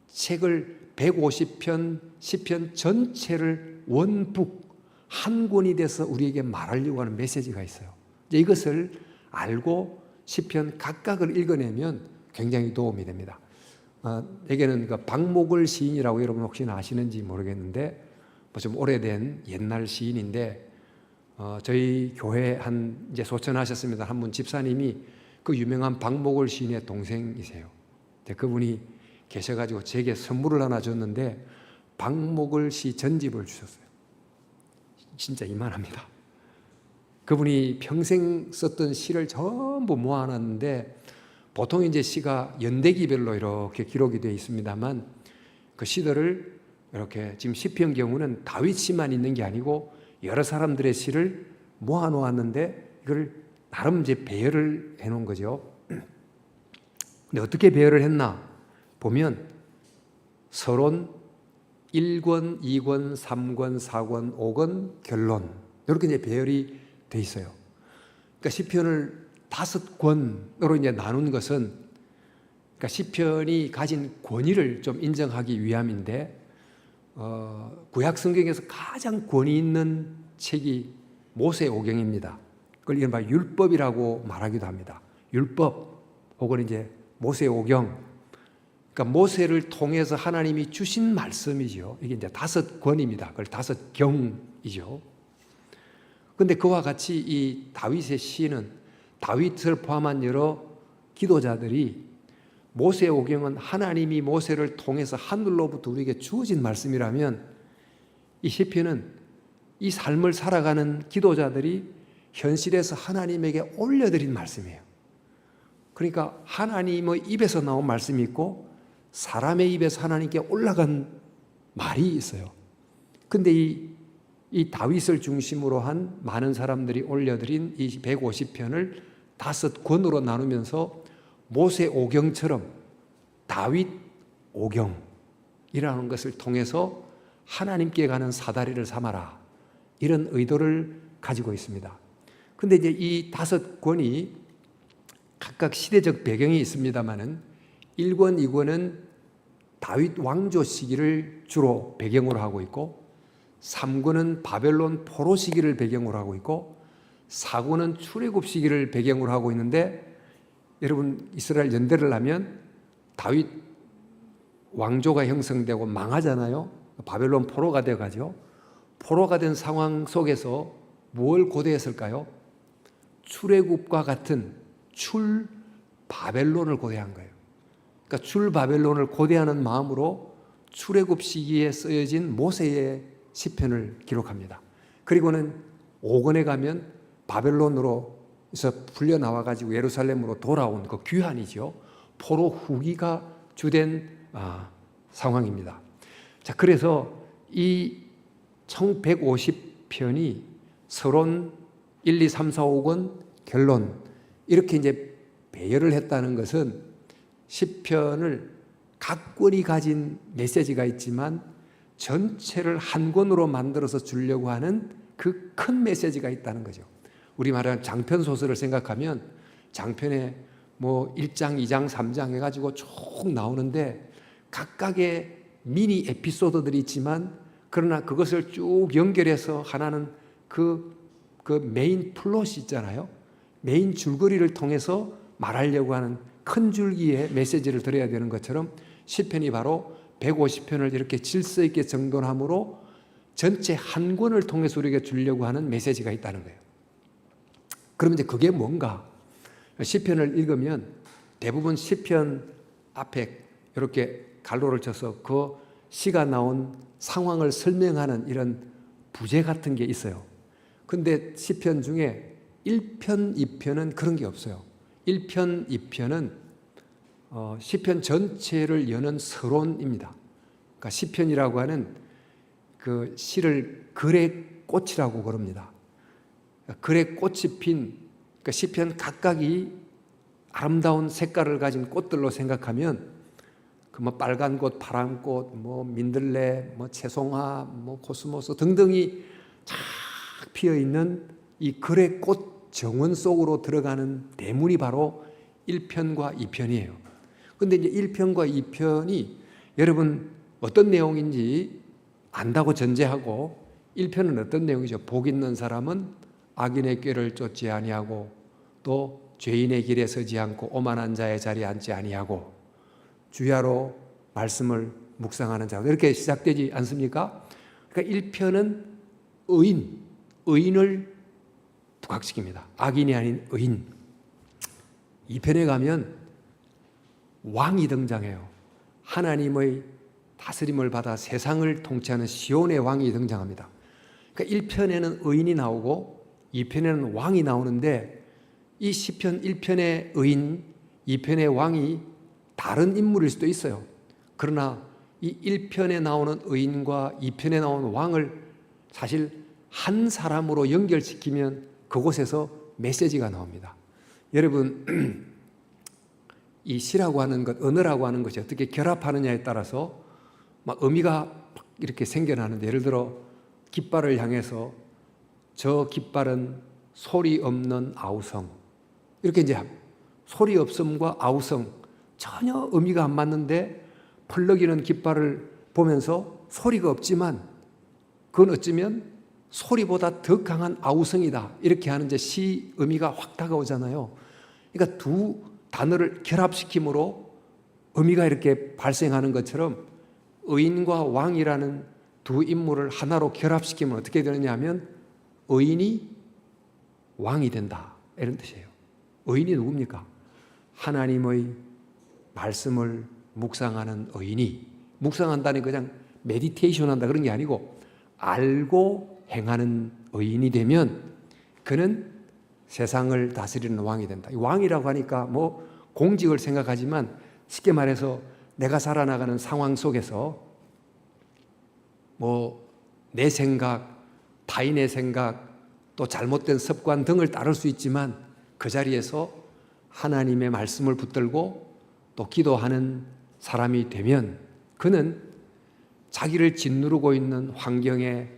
책을 150편 시편 전체를 원북 한 권이 돼서 우리에게 말하려고 하는 메시지가 있어요. 이제 이것을 알고 시편 각각을 읽어내면 굉장히 도움이 됩니다. 여기는 그 박목을 시인이라고 여러분 혹시나 아시는지 모르겠는데 뭐 좀 오래된 옛날 시인인데 저희 교회 한 이제 소천하셨습니다. 한 분 집사님이 그 유명한 박목을 시인의 동생이세요. 그분이 계셔가지고 제게 선물을 하나 줬는데 박목을 시 전집을 주셨어요. 진짜 이만합니다. 그분이 평생 썼던 시를 전부 모아놨는데 보통 이제 시가 연대기별로 이렇게 기록이 되어 있습니다만 그 시들을 이렇게 지금 시편 경우는 다윗 시만 있는 게 아니고 여러 사람들의 시를 모아놓았는데 이걸 나름 이제 배열을 해놓은 거죠. 근데 어떻게 배열을 했나 보면 서론 1권, 2권, 3권, 4권, 5권, 결론 이렇게 이제 배열이 돼 있어요. 그러니까 시편을 5권으로 이제 나눈 것은 그러니까 시편이 가진 권위를 좀 인정하기 위함인데 구약 성경에서 가장 권위 있는 책이 모세오경입니다. 그걸 이른바 율법이라고 말하기도 합니다. 율법 혹은 이제 모세오경. 그러니까 모세를 통해서 하나님이 주신 말씀이죠. 이게 이제 5권입니다. 그걸 5경이죠. 근데 그와 같이 이 다윗의 시는 다윗을 포함한 여러 기도자들이 모세오경은 하나님이 모세를 통해서 하늘로부터 우리에게 주어진 말씀이라면 이 시편은 이 삶을 살아가는 기도자들이 현실에서 하나님에게 올려드린 말씀이에요. 그러니까 하나님의 입에서 나온 말씀이 있고 사람의 입에서 하나님께 올라간 말이 있어요. 근데 이 다윗을 중심으로 한 많은 사람들이 올려드린 이 150편을 5권으로 나누면서 모세 오경처럼 다윗 오경이라는 것을 통해서 하나님께 가는 사다리를 삼아라 이런 의도를 가지고 있습니다. 그런데 이제 이 5권이 각각 시대적 배경이 있습니다만은 1권, 2권은 다윗 왕조 시기를 주로 배경으로 하고 있고 3권은 바벨론 포로 시기를 배경으로 하고 있고 4권은 출애굽 시기를 배경으로 하고 있는데 여러분 이스라엘 연대를 하면 다윗 왕조가 형성되고 망하잖아요. 바벨론 포로가 되어가죠. 포로가 된 상황 속에서 뭘 고대했을까요? 출애굽과 같은 출 바벨론을 고대한 거예요. 그러니까 출 바벨론을 고대하는 마음으로 출애굽 시기에 쓰여진 모세의 시편을 기록합니다. 그리고는 5권에 가면 바벨론으로서 풀려 나와가지고 예루살렘으로 돌아온 그 귀환이죠. 포로 후기가 주된 상황입니다. 자, 그래서 이 총 150편이 서론 1, 2, 3, 4, 5권 결론 이렇게 이제 배열을 했다는 것은 시편을 각 권이 가진 메시지가 있지만 전체를 한 권으로 만들어서 주려고 하는 그 큰 메시지가 있다는 거죠. 우리 말하는 장편 소설을 생각하면 장편에 뭐 1장, 2장, 3장 해가지고 쭉 나오는데 각각의 미니 에피소드들이 있지만 그러나 그것을 쭉 연결해서 하나는 그 메인 플롯이 있잖아요. 메인 줄거리를 통해서 말하려고 하는 큰 줄기의 메시지를 들어야 되는 것처럼 시편이 바로 150편을 이렇게 질서 있게 정돈함으로 전체 한 권을 통해서 우리에게 주려고 하는 메시지가 있다는 거예요. 그러면 이제 그게 뭔가? 시편을 읽으면 대부분 시편 앞에 이렇게 갈로를 쳐서 그 시가 나온 상황을 설명하는 이런 부제 같은 게 있어요. 근데 시편 중에 1편, 2편은 그런 게 없어요. 1편, 2편은 시편 전체를 여는 서론입니다. 그러니까 시편이라고 하는 그 시를 글의 꽃이라고 그럽니다. 글의 꽃이 핀, 그러니까 시편 각각이 아름다운 색깔을 가진 꽃들로 생각하면 그 뭐 빨간 꽃, 파란 꽃, 뭐 민들레, 뭐 채송화, 뭐 코스모스 등등이 쫙 피어 있는 이 글의 꽃 정원 속으로 들어가는 대문이 바로 1편과 2편이에요. 근데 이제 1편과 2편이 여러분 어떤 내용인지 안다고 전제하고 1편은 어떤 내용이죠? 복 있는 사람은 악인의 꾀를 쫓지 아니하고 또 죄인의 길에 서지 않고 오만한 자의 자리에 앉지 아니하고 주야로 말씀을 묵상하는 자 이렇게 시작되지 않습니까? 그러니까 1편은 의인을 부각시킵니다. 악인이 아닌 의인. 2편에 가면 왕이 등장해요. 하나님의 다스림을 받아 세상을 통치하는 시온의 왕이 등장합니다. 그러니까 1편에는 의인이 나오고 2편에는 왕이 나오는데 이 시편 1편의 의인, 2편의 왕이 다른 인물일 수도 있어요. 그러나 이 1편에 나오는 의인과 2편에 나오는 왕을 사실 한 사람으로 연결시키면 그곳에서 메시지가 나옵니다. 여러분 이 시라고 하는 것, 언어라고 하는 것이 어떻게 결합하느냐에 따라서 막 의미가 이렇게 생겨나는데 예를 들어 깃발을 향해서 저 깃발은 소리 없는 아우성 이렇게 이제 소리 없음과 아우성 전혀 의미가 안 맞는데 펄럭이는 깃발을 보면서 소리가 없지만 그건 어쩌면 소리보다 더 강한 아우성이다 이렇게 하는 이제 시 의미가 확 다가오잖아요. 그러니까 두 단어를 결합시킴으로 의미가 이렇게 발생하는 것처럼 의인과 왕이라는 두 인물을 하나로 결합시키면 어떻게 되느냐 하면 의인이 왕이 된다 이런 뜻이에요. 의인이 누굽니까? 하나님의 말씀을 묵상하는 의인이 묵상한다니 그냥 메디테이션 한다 그런 게 아니고 알고 행하는 의인이 되면 그는 세상을 다스리는 왕이 된다. 왕이라고 하니까 뭐 공직을 생각하지만 쉽게 말해서 내가 살아나가는 상황 속에서 뭐 내 생각, 타인의 생각, 또 잘못된 습관 등을 따를 수 있지만 그 자리에서 하나님의 말씀을 붙들고 또 기도하는 사람이 되면 그는 자기를 짓누르고 있는 환경에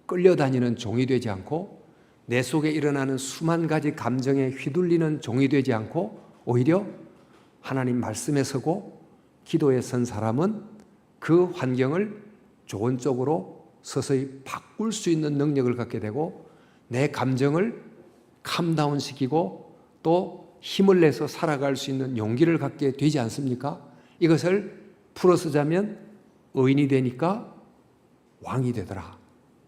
끌려다니는 종이 되지 않고 내 속에 일어나는 수만 가지 감정에 휘둘리는 종이 되지 않고 오히려 하나님 말씀에 서고 기도에 선 사람은 그 환경을 좋은 쪽으로 서서히 바꿀 수 있는 능력을 갖게 되고 내 감정을 캄다운 시키고 또 힘을 내서 살아갈 수 있는 용기를 갖게 되지 않습니까? 이것을 풀어 쓰자면 의인이 되니까 왕이 되더라.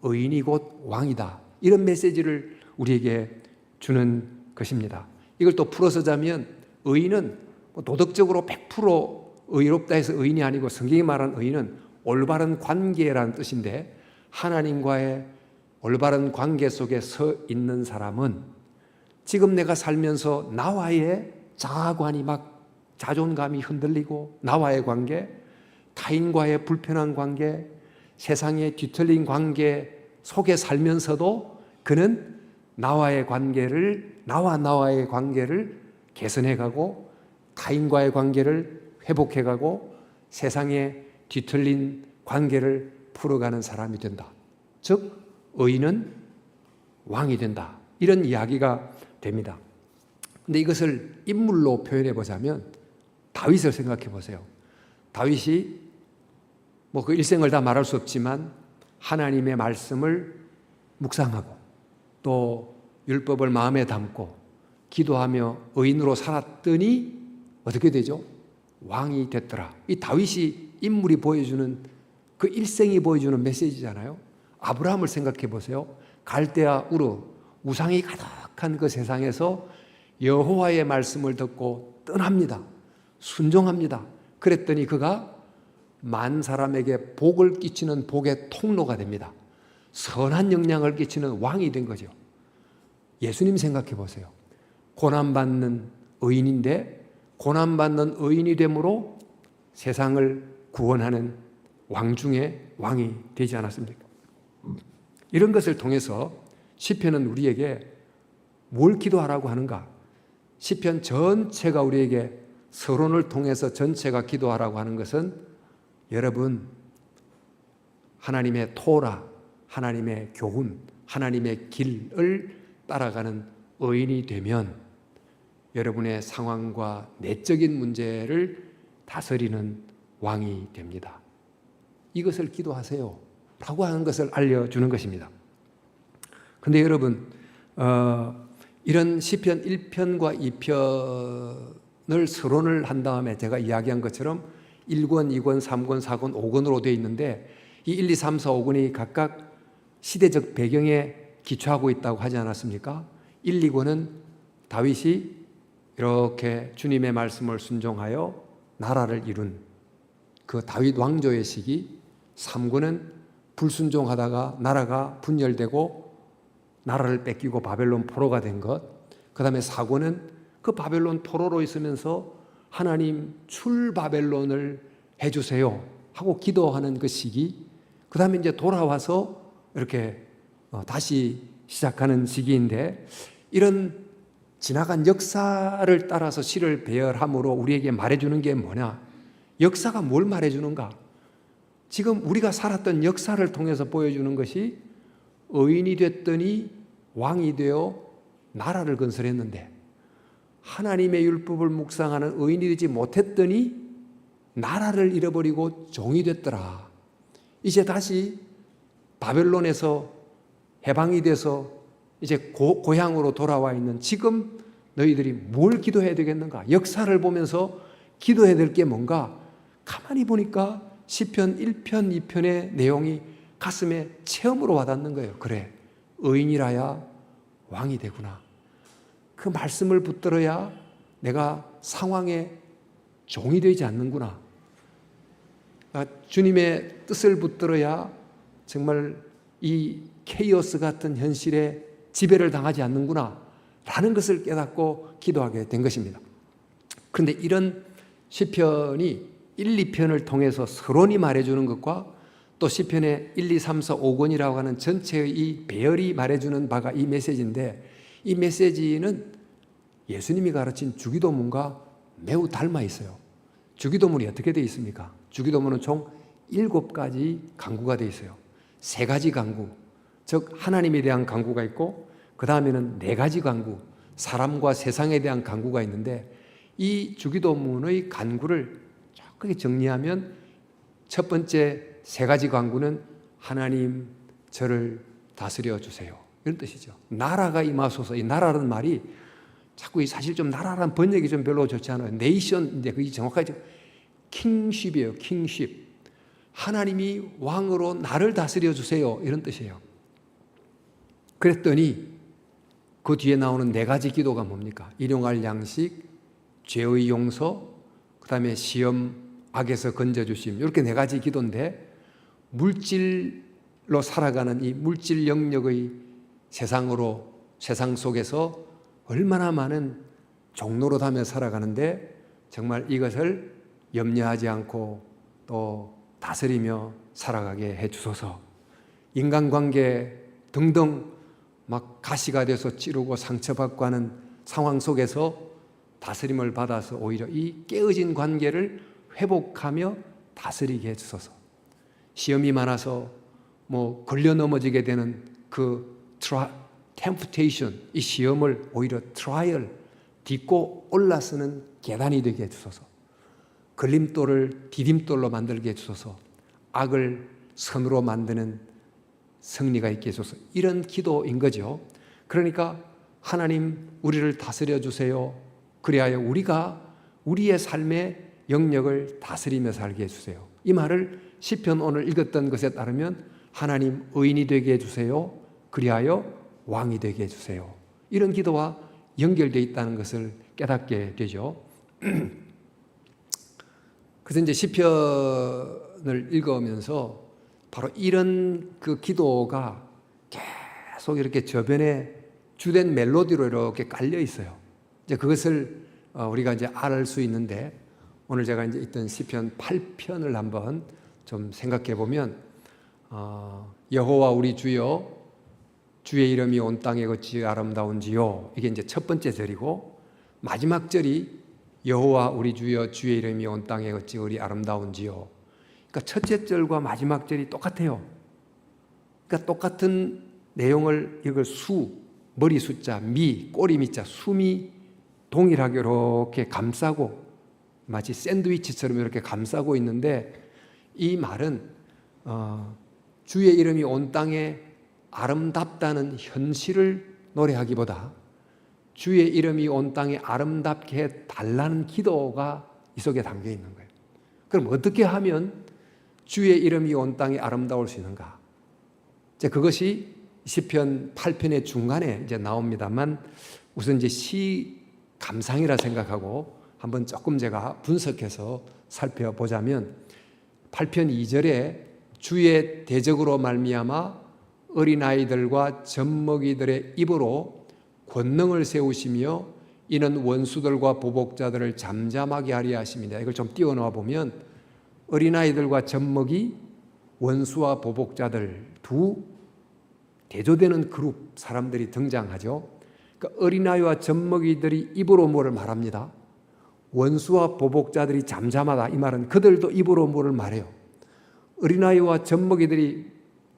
의인이 곧 왕이다. 이런 메시지를 우리에게 주는 것입니다. 이걸 또 풀어 쓰자면 의인은 도덕적으로 100% 의롭다 해서 의인이 아니고 성경이 말하는 의인은 올바른 관계라는 뜻인데 하나님과의 올바른 관계 속에 서 있는 사람은 지금 내가 살면서 나와의 자아관이 막 자존감이 흔들리고 나와의 관계, 타인과의 불편한 관계, 세상의 뒤틀린 관계 속에 살면서도 그는 나와의 관계를 개선해가고 타인과의 관계를 회복해가고 세상의 뒤틀린 관계를 풀어가는 사람이 된다. 즉 의인은 왕이 된다. 이런 이야기가 됩니다. 근데 이것을 인물로 표현해 보자면 다윗을 생각해 보세요. 다윗이 뭐 그 일생을 다 말할 수 없지만 하나님의 말씀을 묵상하고 또 율법을 마음에 담고 기도하며 의인으로 살았더니 어떻게 되죠? 왕이 됐더라. 이 다윗이 인물이 보여주는 그 일생이 보여주는 메시지잖아요. 아브라함을 생각해 보세요. 갈대아 우르 우상이 가득한 그 세상에서 여호와의 말씀을 듣고 떠납니다. 순종합니다. 그랬더니 그가 만 사람에게 복을 끼치는 복의 통로가 됩니다. 선한 영향을 끼치는 왕이 된 거죠. 예수님 생각해 보세요. 고난받는 의인인데 고난받는 의인이 되므로 세상을 구원하는 왕 중에 왕이 되지 않았습니까? 이런 것을 통해서 시편은 우리에게 뭘 기도하라고 하는가? 시편 전체가 우리에게 서론을 통해서 전체가 기도하라고 하는 것은 여러분 하나님의 토라, 하나님의 교훈, 하나님의 길을 따라가는 의인이 되면 여러분의 상황과 내적인 문제를 다스리는 왕이 됩니다. 이것을 기도하세요 라고 하는 것을 알려주는 것입니다. 그런데 여러분 이런 시편 1편과 2편을 서론을 한 다음에 제가 이야기한 것처럼 1권, 2권, 3권, 4권, 5권으로 되어 있는데 이 1, 2, 3, 4, 5권이 각각 시대적 배경에 기초하고 있다고 하지 않았습니까? 1, 2권은 다윗이 이렇게 주님의 말씀을 순종하여 나라를 이룬 그 다윗 왕조의 시기, 3권은 불순종하다가 나라가 분열되고 나라를 뺏기고 바벨론 포로가 된 것, 그 다음에 4권은 그 바벨론 포로로 있으면서 하나님 출바벨론을 해주세요 하고 기도하는 그 시기, 그 다음에 이제 돌아와서 이렇게 다시 시작하는 시기인데 이런 지나간 역사를 따라서 시를 배열함으로 우리에게 말해주는 게 뭐냐? 역사가 뭘 말해주는가? 지금 우리가 살았던 역사를 통해서 보여주는 것이 의인이 됐더니 왕이 되어 나라를 건설했는데 하나님의 율법을 묵상하는 의인이 되지 못했더니 나라를 잃어버리고 종이 됐더라. 이제 다시 바벨론에서 해방이 돼서 이제 고향으로 돌아와 있는 지금 너희들이 뭘 기도해야 되겠는가? 역사를 보면서 기도해야 될 게 뭔가? 가만히 보니까 시편 1편, 2편의 내용이 가슴에 체험으로 와닿는 거예요. 그래, 의인이라야 왕이 되구나. 그 말씀을 붙들어야 내가 상황에 종이 되지 않는구나. 주님의 뜻을 붙들어야 정말 이 케이오스 같은 현실에 지배를 당하지 않는구나 라는 것을 깨닫고 기도하게 된 것입니다. 그런데 이런 시편이 1, 2편을 통해서 서론이 말해주는 것과 또 시편의 1, 2, 3, 4, 5권이라고 하는 전체의 이 배열이 말해주는 바가 이 메시지인데 이 메시지는 예수님이 가르친 주기도문과 매우 닮아 있어요. 주기도문이 어떻게 되어 있습니까? 주기도문은 총 7가지 간구가 되어 있어요. 3가지 간구, 즉 하나님에 대한 간구가 있고 그 다음에는 4가지 간구, 사람과 세상에 대한 간구가 있는데 이 주기도문의 간구를 조금 정리하면 첫 번째 3가지 간구는 하나님 저를 다스려 주세요 이런 뜻이죠. 나라가 임하소서. 이 나라라는 말이 자꾸 사실 좀 나라라는 번역이 좀 별로 좋지 않아요. 네이션인데 그게 정확하게 킹십이에요. 킹십. 하나님이 왕으로 나를 다스려 주세요 이런 뜻이에요. 그랬더니 그 뒤에 나오는 4가지 기도가 뭡니까? 일용할 양식, 죄의 용서, 그 다음에 시험, 악에서 건져주심, 이렇게 4가지 기도인데 물질로 살아가는 이 물질 영역의 세상 속에서 얼마나 많은 종노릇하며 살아가는데 정말 이것을 염려하지 않고 또 다스리며 살아가게 해주소서. 인간관계 등등 막 가시가 돼서 찌르고 상처받고 하는 상황 속에서 다스림을 받아서 오히려 이 깨어진 관계를 회복하며 다스리게 해주소서. 시험이 많아서 뭐 걸려 넘어지게 되는 그 temptation, 이 시험을 오히려 트라이얼, 딛고 올라서는 계단이 되게 해주소서. 걸림돌을 디딤돌로 만들게 해주소서. 악을 선으로 만드는 승리가 있게 해주소서. 이런 기도인 거죠. 그러니까 하나님 우리를 다스려 주세요. 그리하여 우리가 우리의 삶의 영역을 다스리며 살게 해주세요. 이 말을 시편 오늘 읽었던 것에 따르면 하나님 의인이 되게 해주세요. 그리하여 왕이 되게 해주세요. 이런 기도와 연결되어 있다는 것을 깨닫게 되죠. 그래서 이제 시편을 읽으면서 바로 이런 그 기도가 계속 이렇게 저변에 주된 멜로디로 이렇게 깔려 있어요. 이제 그것을 우리가 이제 알 수 있는데, 오늘 제가 이제 있던 시편 8편을 한번 좀 생각해 보면, 여호와 우리 주여, 주의 이름이 온 땅에 어찌 아름다운지요. 이게 이제 첫 번째 절이고, 마지막 절이 여호와 우리 주여, 주의 이름이 온 땅에 어찌 그리 아름다운지요. 그러니까 첫째 절과 마지막 절이 똑같아요. 그러니까 똑같은 내용을, 이걸 머리 숫자, 꼬리 미자, 숨이 동일하게 이렇게 감싸고, 마치 샌드위치처럼 이렇게 감싸고 있는데, 이 말은 주의 이름이 온 땅에 아름답다는 현실을 노래하기보다 주의 이름이 온 땅에 아름답게 해달라는 기도가 이 속에 담겨 있는 거예요. 그럼 어떻게 하면 주의 이름이 온 땅에 아름다울 수 있는가? 이제 그것이 시편 8편의 중간에 이제 나옵니다만, 우선 이제 시 감상이라 생각하고 한번 조금 제가 분석해서 살펴보자면, 8편 2절에 주의 대적으로 말미암아 어린아이들과 젖먹이들의 입으로 권능을 세우시며 이는 원수들과 보복자들을 잠잠하게 하려 하십니다. 이걸 좀 띄워놓아 보면 어린아이들과 젖먹이, 원수와 보복자들 두 대조되는 그룹 사람들이 등장하죠. 그러니까 어린아이와 젖먹이들이 입으로 뭐를 말합니다. 원수와 보복자들이 잠잠하다. 이 말은 그들도 입으로 뭐를 말해요. 어린아이와 젖먹이들이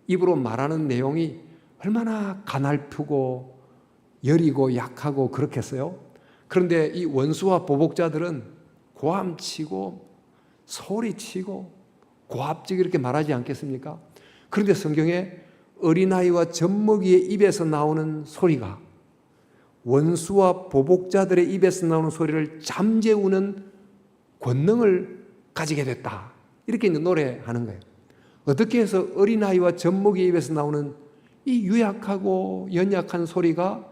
입으로 말하는 내용이 얼마나 가냘프고 여리고 약하고 그렇겠어요. 그런데 이 원수와 보복자들은 고함치고 소리치고 고압지게 이렇게 말하지 않겠습니까? 그런데 성경에 어린아이와 젖먹이의 입에서 나오는 소리가 원수와 보복자들의 입에서 나오는 소리를 잠재우는 권능을 가지게 됐다. 이렇게 노래하는 거예요. 어떻게 해서 어린아이와 젖먹이의 입에서 나오는 이 유약하고 연약한 소리가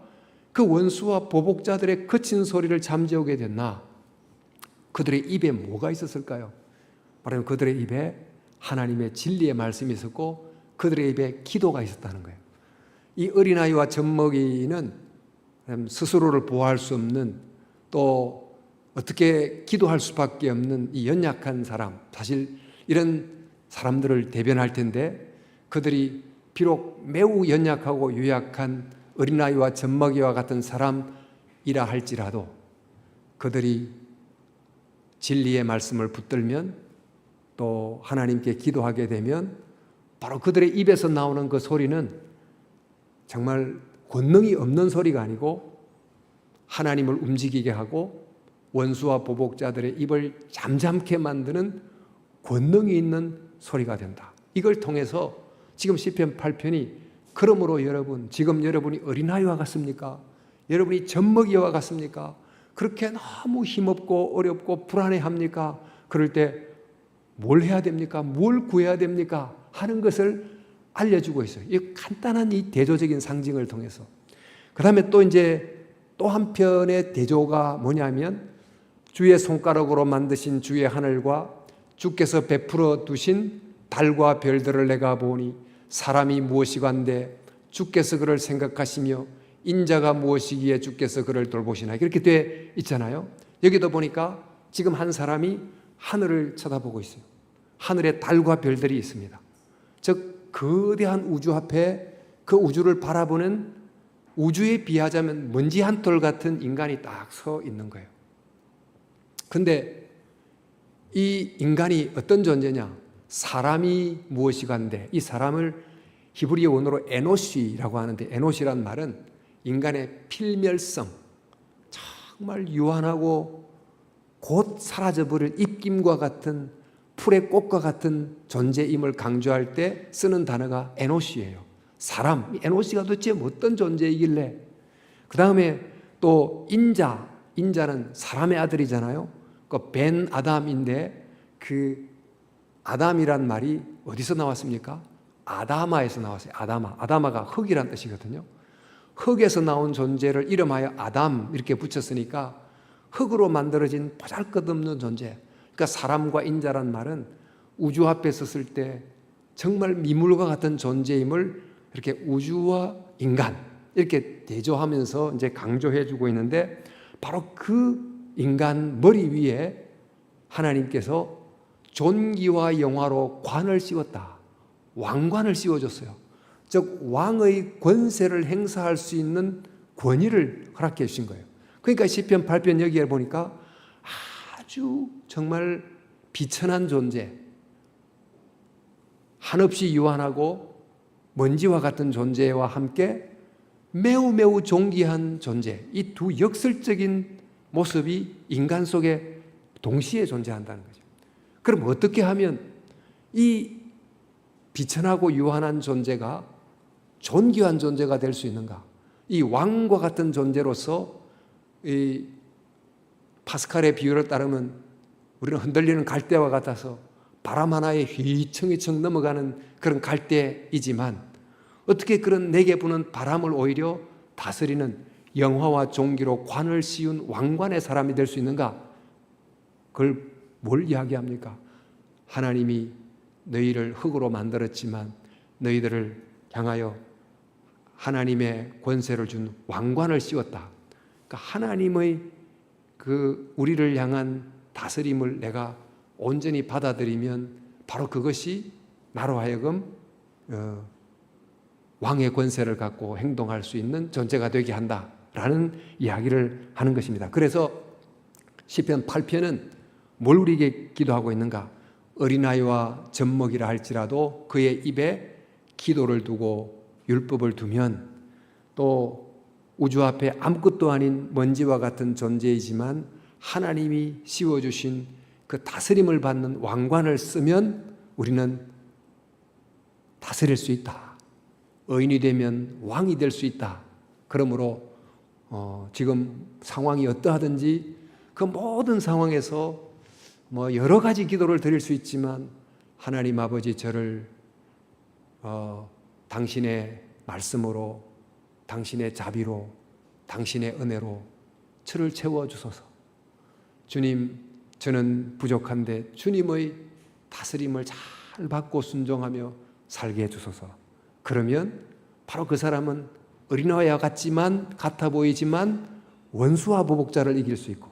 그 원수와 보복자들의 거친 소리를 잠재우게 됐나? 그들의 입에 뭐가 있었을까요? 말하면 그들의 입에 하나님의 진리의 말씀이 있었고 그들의 입에 기도가 있었다는 거예요. 이 어린아이와 젖먹이는 스스로를 보호할 수 없는, 또 어떻게 기도할 수밖에 없는 이 연약한 사람, 사실 이런 사람들을 대변할 텐데, 그들이 비록 매우 연약하고 유약한 어린아이와 젖먹이와 같은 사람이라 할지라도 그들이 진리의 말씀을 붙들면, 또 하나님께 기도하게 되면 바로 그들의 입에서 나오는 그 소리는 정말 권능이 없는 소리가 아니고 하나님을 움직이게 하고 원수와 보복자들의 입을 잠잠케 만드는 권능이 있는 소리가 된다. 이걸 통해서 지금 시편 8편이 그러므로 여러분, 지금 여러분이 어린아이와 같습니까? 여러분이 젖먹이와 같습니까? 그렇게 너무 힘없고 어렵고 불안해합니까? 그럴 때 뭘 해야 됩니까? 뭘 구해야 됩니까? 하는 것을 알려주고 있어요. 이 간단한 이 대조적인 상징을 통해서. 그 다음에 또 이제 또 한편의 대조가 뭐냐면, 주의 손가락으로 만드신 주의 하늘과 주께서 베풀어 두신 달과 별들을 내가 보니 사람이 무엇이간데 주께서 그를 생각하시며 인자가 무엇이기에 주께서 그를 돌보시나. 이렇게 돼 있잖아요. 여기도 보니까 지금 한 사람이 하늘을 쳐다보고 있어요. 하늘에 달과 별들이 있습니다. 즉 거대한 우주 앞에 그 우주를 바라보는, 우주에 비하자면 먼지 한 톨 같은 인간이 딱 서 있는 거예요. 근데 이 인간이 어떤 존재냐? 사람이 무엇이간데, 이 사람을 히브리어 원어로 에노시라고 하는데, 에노시란 말은 인간의 필멸성, 정말 유한하고 곧 사라져버릴 입김과 같은 풀의 꽃과 같은 존재임을 강조할 때 쓰는 단어가 에노시예요. 사람, 에노시가 도대체 어떤 존재이길래. 그 다음에 또 인자, 인자는 사람의 아들이잖아요. 그 벤 아담인데 그 아담이란 말이 어디서 나왔습니까? 아다마에서 나왔어요. 아다마. 아다마가 흙이란 뜻이거든요. 흙에서 나온 존재를 이름하여 아담 이렇게 붙였으니까 흙으로 만들어진 보잘것없는 존재. 그러니까 사람과 인자란 말은 우주 앞에 섰을 때 정말 미물과 같은 존재임을 이렇게 우주와 인간 이렇게 대조하면서 이제 강조해 주고 있는데 바로 그 인간 머리 위에 하나님께서 존귀와 영화로 관을 씌웠다. 왕관을 씌워줬어요. 즉 왕의 권세를 행사할 수 있는 권위를 허락해 주신 거예요. 그러니까 시편 8편 여기에 보니까 아주 정말 비천한 존재, 한없이 유한하고 먼지와 같은 존재와 함께 매우 존귀한 존재, 이 두 역설적인 모습이 인간 속에 동시에 존재한다는 거죠. 그럼 어떻게 하면 이 비천하고 유한한 존재가 존귀한 존재가 될 수 있는가? 이 왕과 같은 존재로서 이 파스칼의 비유를 따르면 우리는 흔들리는 갈대와 같아서 바람 하나에 휘청휘청 넘어가는 그런 갈대이지만 어떻게 그런 내게 부는 바람을 오히려 다스리는 영화와 종기로 관을 씌운 왕관의 사람이 될 수 있는가? 그걸 뭘 이야기합니까? 하나님이 너희를 흙으로 만들었지만 너희들을 향하여 하나님의 권세를 준 왕관을 씌웠다. 그러니까 하나님의 그 우리를 향한 다스림을 내가 온전히 받아들이면 바로 그것이 나로 하여금 왕의 권세를 갖고 행동할 수 있는 존재가 되게 한다라는 이야기를 하는 것입니다. 그래서 시편 8편은 뭘 우리에게 기도하고 있는가? 어린아이와 젖먹이라 할지라도 그의 입에 기도를 두고 율법을 두면 또 우주 앞에 아무것도 아닌 먼지와 같은 존재이지만 하나님이 씌워주신 그 다스림을 받는 왕관을 쓰면 우리는 다스릴 수 있다. 의인이 되면 왕이 될 수 있다. 그러므로 지금 상황이 어떠하든지 그 모든 상황에서 뭐 여러 가지 기도를 드릴 수 있지만 하나님 아버지 저를 당신의 말씀으로 당신의 자비로 당신의 은혜로 저를 채워주소서. 주님 저는 부족한데 주님의 다스림을 잘 받고 순종하며 살게 해주소서. 그러면 바로 그 사람은 어린아이와 같아 보이지만 원수와 보복자를 이길 수 있고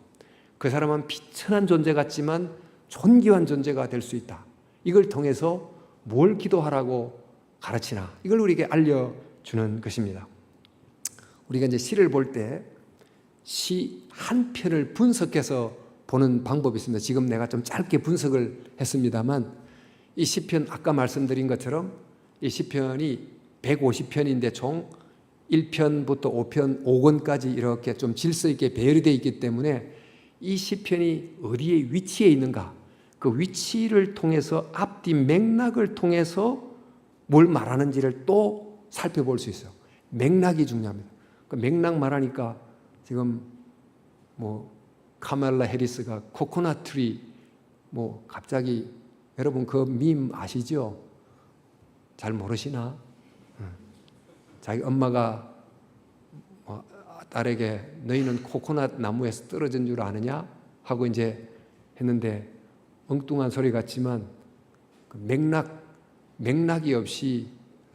그 사람은 비천한 존재 같지만 존귀한 존재가 될 수 있다. 이걸 통해서 뭘 기도하라고 가르치나 이걸 우리에게 알려주는 것입니다. 우리가 이제 시를 볼 때 시 한 편을 분석해서 보는 방법이 있습니다. 지금 내가 좀 짧게 분석을 했습니다만 이 시편 아까 말씀드린 것처럼 이 시편이 150편인데 총 1편부터 5편, 5권까지 이렇게 좀 질서 있게 배열이 되어 있기 때문에 이 시편이 어디에 위치해 있는가 그 위치를 통해서 앞뒤 맥락을 통해서 뭘 말하는지를 또 살펴볼 수 있어요. 맥락이 중요합니다. 그 맥락 말하니까 지금 뭐 카멜라 해리스가 코코넛 트리 뭐 갑자기 여러분 그 밈 아시죠? 잘 모르시나? 자기 엄마가 딸에게 너희는 코코넛 나무에서 떨어진 줄 아느냐? 하고 이제 했는데 엉뚱한 소리 같지만 그 맥락이 없이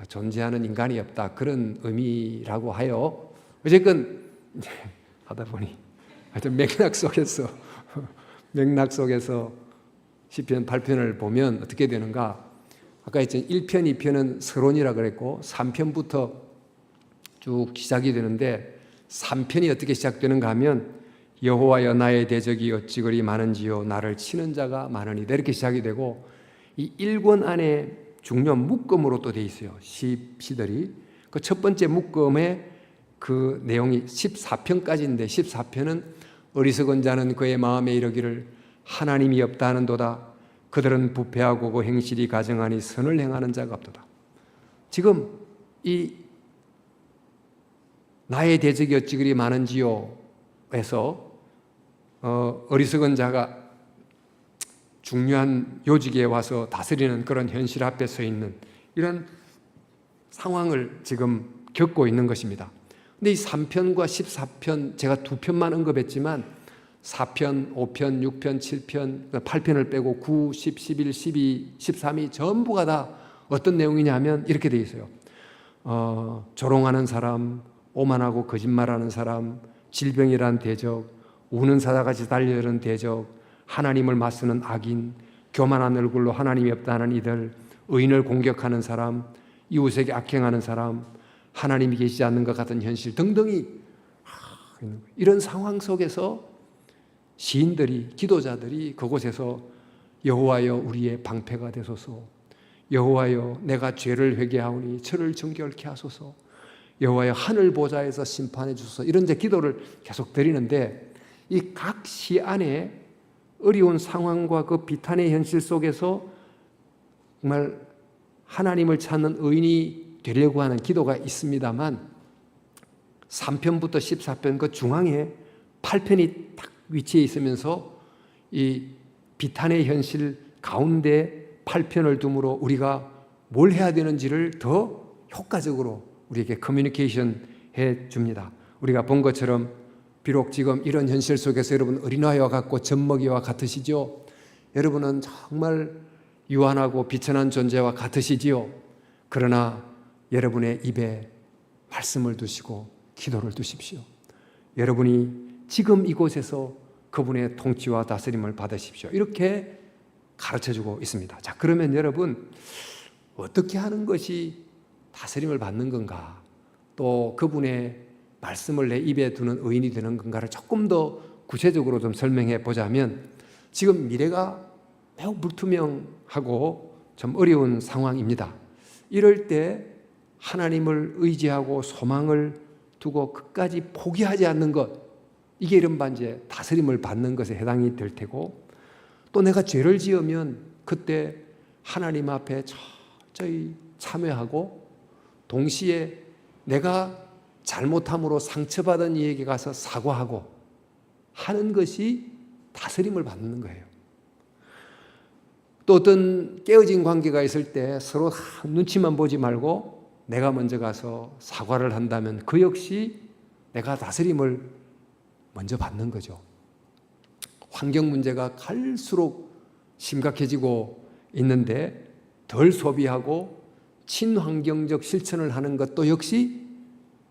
존재하는 인간이 없다. 그런 의미라고 하여 어쨌건 이제 하다 보니 하여튼 맥락 속에서 시편 8편을 보면 어떻게 되는가? 아까 했잖아요. 1편, 2편은 서론이라 그랬고 3편부터 쭉 시작이 되는데 3편이 어떻게 시작되는가 하면 여호와여 나의 대적이 어찌 그리 많은지요 나를 치는 자가 많으니이다 이렇게 시작이 되고 이 1권 안에 중요한 묶음으로 또 돼 있어요. 시들이 그 첫 번째 묶음에 그 내용이 14편까지인데 14편은 어리석은 자는 그의 마음에 이르기를 하나님이 없다 하는도다. 그들은 부패하고 그 행실이 가증하니 선을 행하는 자가 없도다. 지금 이 나의 대적이 어찌 그리 많은지요 에서 어리석은 자가 중요한 요직에 와서 다스리는 그런 현실 앞에 서 있는 이런 상황을 지금 겪고 있는 것입니다. 근데 이 3편과 14편 제가 2편만 언급했지만 4편, 5편, 6편, 7편, 8편을 빼고 9, 10, 11, 12, 13이 전부가 다 어떤 내용이냐면 이렇게 되어 있어요. 조롱하는 사람, 오만하고 거짓말하는 사람, 질병이란 대적, 우는 사자같이 달려드는 대적, 하나님을 맞서는 악인, 교만한 얼굴로 하나님이 없다 하는 이들, 의인을 공격하는 사람, 이웃에게 악행하는 사람, 하나님이 계시지 않는 것 같은 현실 등등이 이런 상황 속에서 시인들이, 기도자들이 그곳에서 여호와여 우리의 방패가 되소서, 여호와여 내가 죄를 회개하오니 저를 정결케 하소서, 여호와여 하늘 보좌에서 심판해 주소서, 이런 이제 기도를 계속 드리는데 이 각 시 안에 어려운 상황과 그 비탄의 현실 속에서 정말 하나님을 찾는 의인이 되려고 하는 기도가 있습니다만 3편부터 14편 그 중앙에 8편이 딱 위치해 있으면서 이 비탄의 현실 가운데 8편을 둠으로 우리가 뭘 해야 되는지를 더 효과적으로 우리에게 커뮤니케이션 해 줍니다. 우리가 본 것처럼 비록 지금 이런 현실 속에서 여러분 어린아이와 같고 젖먹이와 같으시죠? 여러분은 정말 유한하고 비천한 존재와 같으시지요? 그러나 여러분의 입에 말씀을 두시고 기도를 두십시오. 여러분이 지금 이곳에서 그분의 통치와 다스림을 받으십시오. 이렇게 가르쳐주고 있습니다. 자, 그러면 여러분 어떻게 하는 것이 다스림을 받는 건가? 또 그분의 말씀을 내 입에 두는 의인이 되는 건가를 조금 더 구체적으로 좀 설명해 보자면 지금 미래가 매우 불투명하고 좀 어려운 상황입니다. 이럴 때 하나님을 의지하고 소망을 두고 끝까지 포기하지 않는 것, 이게 이른바 이제 다스림을 받는 것에 해당이 될 테고, 또 내가 죄를 지으면 그때 하나님 앞에 철저히 참회하고 동시에 내가 잘못함으로 상처받은 이에게 가서 사과하고 하는 것이 다스림을 받는 거예요. 또 어떤 깨어진 관계가 있을 때 서로 눈치만 보지 말고 내가 먼저 가서 사과를 한다면 그 역시 내가 다스림을 먼저 받는 거죠. 환경 문제가 갈수록 심각해지고 있는데 덜 소비하고 친환경적 실천을 하는 것도 역시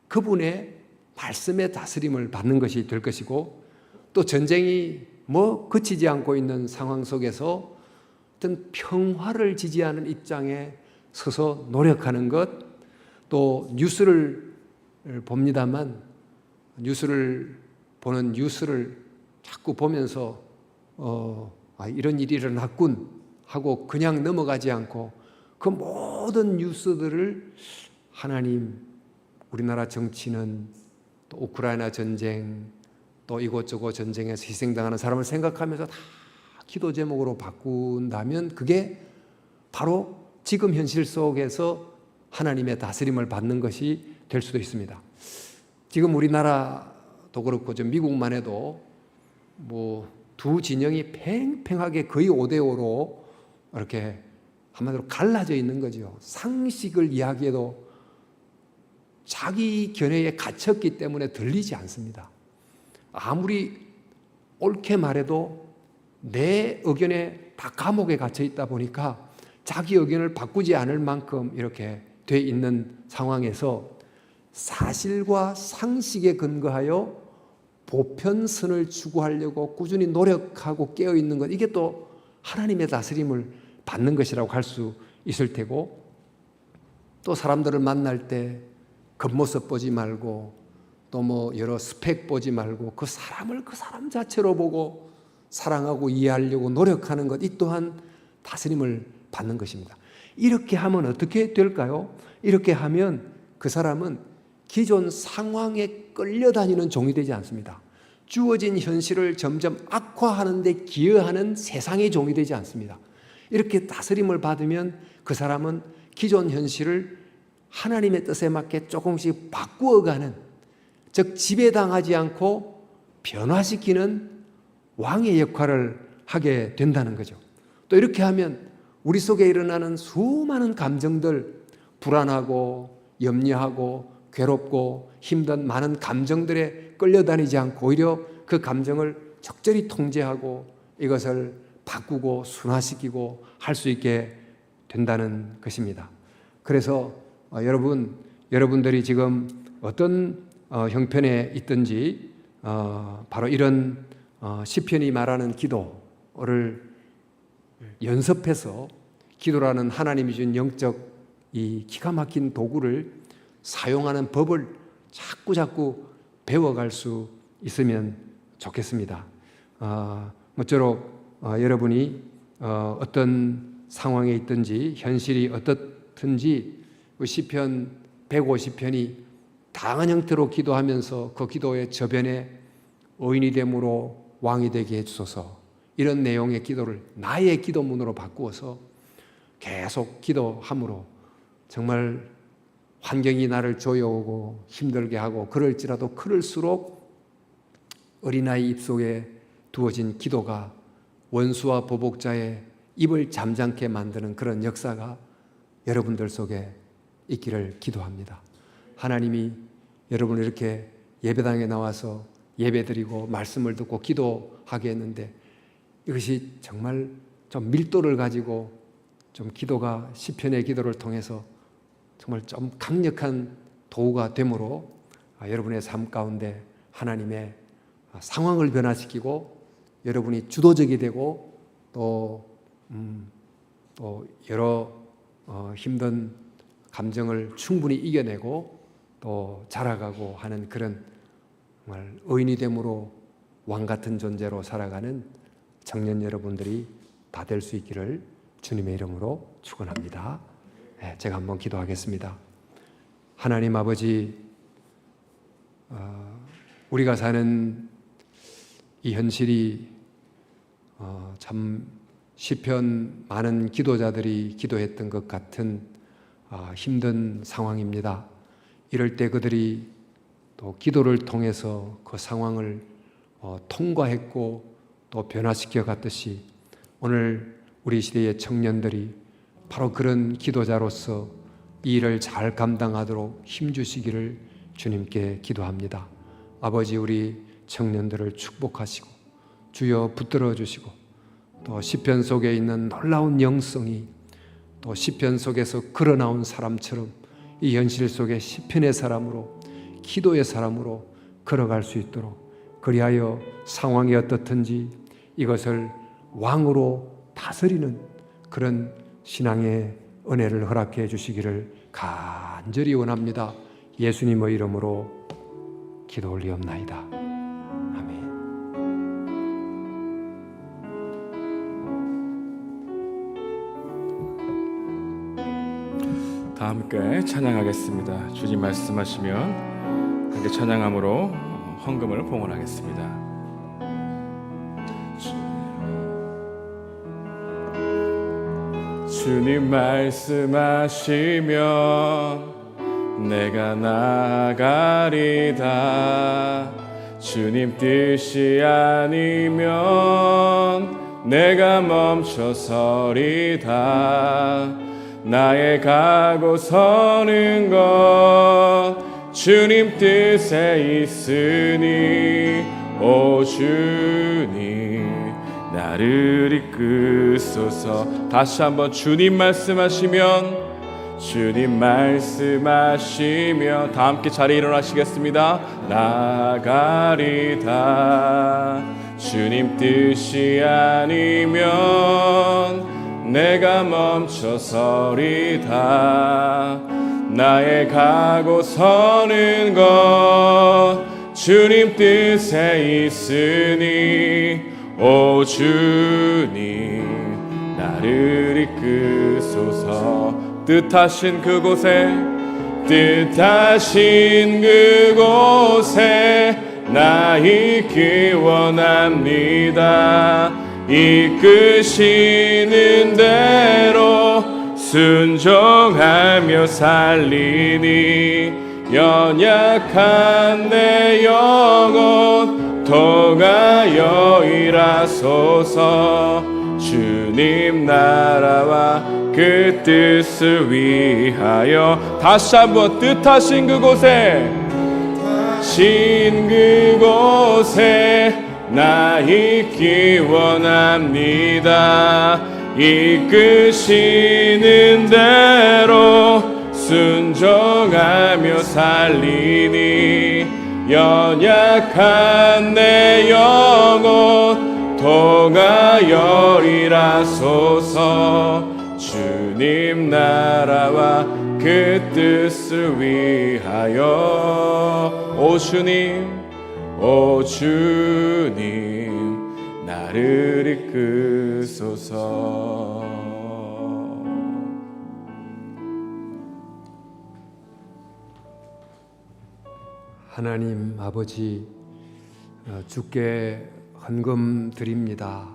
그분의 말씀의 다스림을 받는 것이 될 것이고, 또 전쟁이 그치지 않고 있는 상황 속에서 어떤 평화를 지지하는 입장에 서서 노력하는 것, 또 뉴스를 봅니다만 뉴스를 자꾸 보면서 이런 일이 일어났군 하고 그냥 넘어가지 않고 그 모든 뉴스들을 하나님, 우리나라 정치는, 또 우크라이나 전쟁, 또 이곳저곳 전쟁에서 희생당하는 사람을 생각하면서 다 기도 제목으로 바꾼다면 그게 바로 지금 현실 속에서 하나님의 다스림을 받는 것이 될 수도 있습니다. 지금 우리나라도 그렇고 좀 미국만 해도 두 진영이 팽팽하게 거의 5대5로 이렇게 한마디로 갈라져 있는 거죠. 상식을 이야기해도 자기 견해에 갇혔기 때문에 들리지 않습니다. 아무리 옳게 말해도 내 의견에 다 감옥에 갇혀 있다 보니까 자기 의견을 바꾸지 않을 만큼 이렇게 돼 있는 상황에서 사실과 상식에 근거하여 보편선을 추구하려고 꾸준히 노력하고 깨어 있는 것, 이게 또 하나님의 다스림을 받는 것이라고 할 수 있을 테고, 또 사람들을 만날 때 겉모습 보지 말고 또 여러 스펙 보지 말고 그 사람을 그 사람 자체로 보고 사랑하고 이해하려고 노력하는 것, 이 또한 다스림을 받는 것입니다. 이렇게 하면 어떻게 될까요? 이렇게 하면 그 사람은 기존 상황에 끌려다니는 종이 되지 않습니다. 주어진 현실을 점점 악화하는 데 기여하는 세상의 종이 되지 않습니다. 이렇게 다스림을 받으면 그 사람은 기존 현실을 하나님의 뜻에 맞게 조금씩 바꾸어가는, 즉 지배당하지 않고 변화시키는 왕의 역할을 하게 된다는 거죠. 또 이렇게 하면 우리 속에 일어나는 수많은 감정들, 불안하고 염려하고 괴롭고 힘든 많은 감정들에 끌려다니지 않고 오히려 그 감정을 적절히 통제하고 이것을 바꾸고 순화시키고 할 수 있게 된다는 것입니다. 그래서 여러분들이 지금 어떤 형편에 있든지 바로 이런 시편이 말하는 기도를 연습해서 기도라는 하나님이 준 영적 이 기가 막힌 도구를 사용하는 법을 자꾸 배워갈 수 있으면 좋겠습니다. 모쪼록 여러분이 어떤 상황에 있든지 현실이 어떻든지 시편 150편이 다양한 형태로 기도하면서 그 기도의 저변에 의인이 됨으로 왕이 되게 해주소서, 이런 내용의 기도를 나의 기도문으로 바꾸어서 계속 기도함으로 정말 환경이 나를 조여오고 힘들게 하고 그럴지라도 그럴수록 어린아이 입속에 두어진 기도가 원수와 보복자의 입을 잠잠케 만드는 그런 역사가 여러분들 속에 있기를 기도합니다. 하나님이 여러분을 이렇게 예배당에 나와서 예배드리고 말씀을 듣고 기도하게 했는데 이것이 정말 좀 밀도를 가지고 좀 기도가 시편의 기도를 통해서 정말 좀 강력한 도구가 되므로 여러분의 삶 가운데 하나님의 상황을 변화시키고 여러분이 주도적이 되고 또 여러 힘든 감정을 충분히 이겨내고 또 자라가고 하는 그런 정말 의인이 됨으로 왕 같은 존재로 살아가는 청년 여러분들이 다 될 수 있기를 주님의 이름으로 축원합니다. 제가 한번 기도하겠습니다. 하나님 아버지, 우리가 사는 이 현실이 참 시편 많은 기도자들이 기도했던 것 같은 힘든 상황입니다. 이럴 때 그들이 또 기도를 통해서 그 상황을 통과했고 또 변화시켜 갔듯이 오늘 우리 시대의 청년들이 바로 그런 기도자로서 이 일을 잘 감당하도록 힘주시기를 주님께 기도합니다. 아버지, 우리 청년들을 축복하시고 주여 붙들어 주시고 또 시편 속에 있는 놀라운 영성이 또 시편 속에서 걸어나온 사람처럼 이 현실 속에 시편의 사람으로 기도의 사람으로 걸어갈 수 있도록, 그리하여 상황이 어떻든지 이것을 왕으로 다스리는 그런 신앙의 은혜를 허락해 주시기를 간절히 원합니다. 예수님의 이름으로 기도 올리옵나이다. 아멘. 다 함께 찬양하겠습니다. 주님 말씀하시면 함께 찬양함으로 헌금을 봉헌하겠습니다. 주님 말씀하시면 내가 나아가리다. 주님 뜻이 아니면 내가 멈춰서리다. 나의 가고 서는 것 주님 뜻에 있으니 오 주님 나를 이끄소서. 다시 한번 주님 말씀하시면 다 함께 자리에 일어나시겠습니다. 나가리다. 주님 뜻이 아니면 내가 멈춰서리다. 나의 가고 서는 것 주님 뜻에 있으니 오 주님 나를 이끄소서. 뜻하신 그곳에 나 있기 원합니다. 이끄시는 대로 순종하며 살리니 연약한 내 영혼 통하여 일하소서. 주님 나라와 그 뜻을 위하여 다시 한번 뜻하신 그곳에 나 있기 원합니다. 이끄시는 대로 순종하며 살리니 연약한 내 영혼 통하여 일하소서. 주님 나라와 그 뜻을 위하여 오 주님 나를 이끄소서. 하나님 아버지, 주께 헌금 드립니다.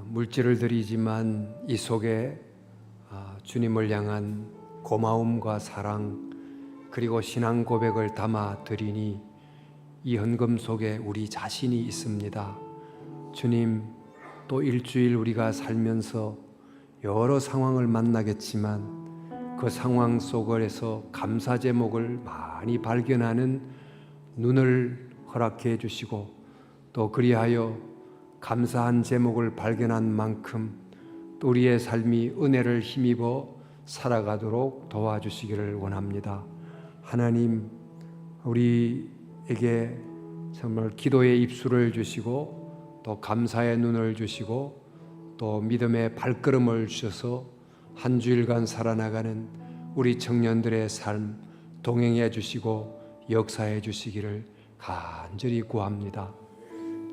물질을 드리지만 이 속에 주님을 향한 고마움과 사랑 그리고 신앙 고백을 담아 드리니 이 헌금 속에 우리 자신이 있습니다. 주님, 또 일주일 우리가 살면서 여러 상황을 만나겠지만 그 상황 속에서 감사 제목을 많이 발견하는 눈을 허락해 주시고 또 그리하여 감사한 제목을 발견한 만큼 또 우리의 삶이 은혜를 힘입어 살아가도록 도와주시기를 원합니다. 하나님, 우리에게 정말 기도의 입술을 주시고 또 감사의 눈을 주시고 또 믿음의 발걸음을 주셔서 한 주일간 살아나가는 우리 청년들의 삶 동행해 주시고 역사해 주시기를 간절히 구합니다.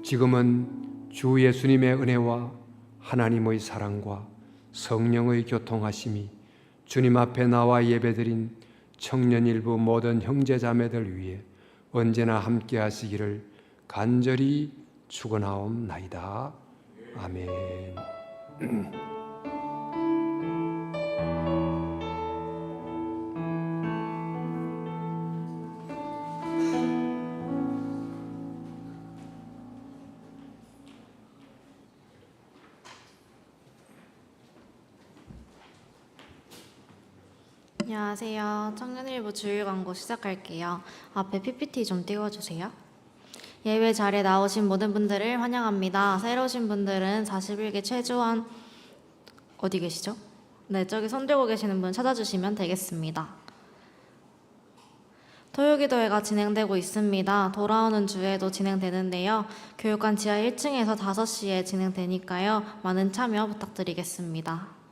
지금은 주 예수님의 은혜와 하나님의 사랑과 성령의 교통하심이 주님 앞에 나와 예배드린 청년일부 모든 형제자매들 위해 언제나 함께 하시기를 간절히 축원하옵나이다. 아멘. 안녕하세요. 청년일부 주일 광고 시작할게요. 앞에 PPT 좀 띄워주세요. 예배 자리에 나오신 모든 분들을 환영합니다. 새로 오신 분들은 41기 최주원 어디 계시죠? 네, 저기 손 들고 계시는 분 찾아주시면 되겠습니다. 토요기도회가 진행되고 있습니다. 돌아오는 주에도 진행되는데요. 교육관 지하 1층에서 5시에 진행되니까요. 많은 참여 부탁드리겠습니다.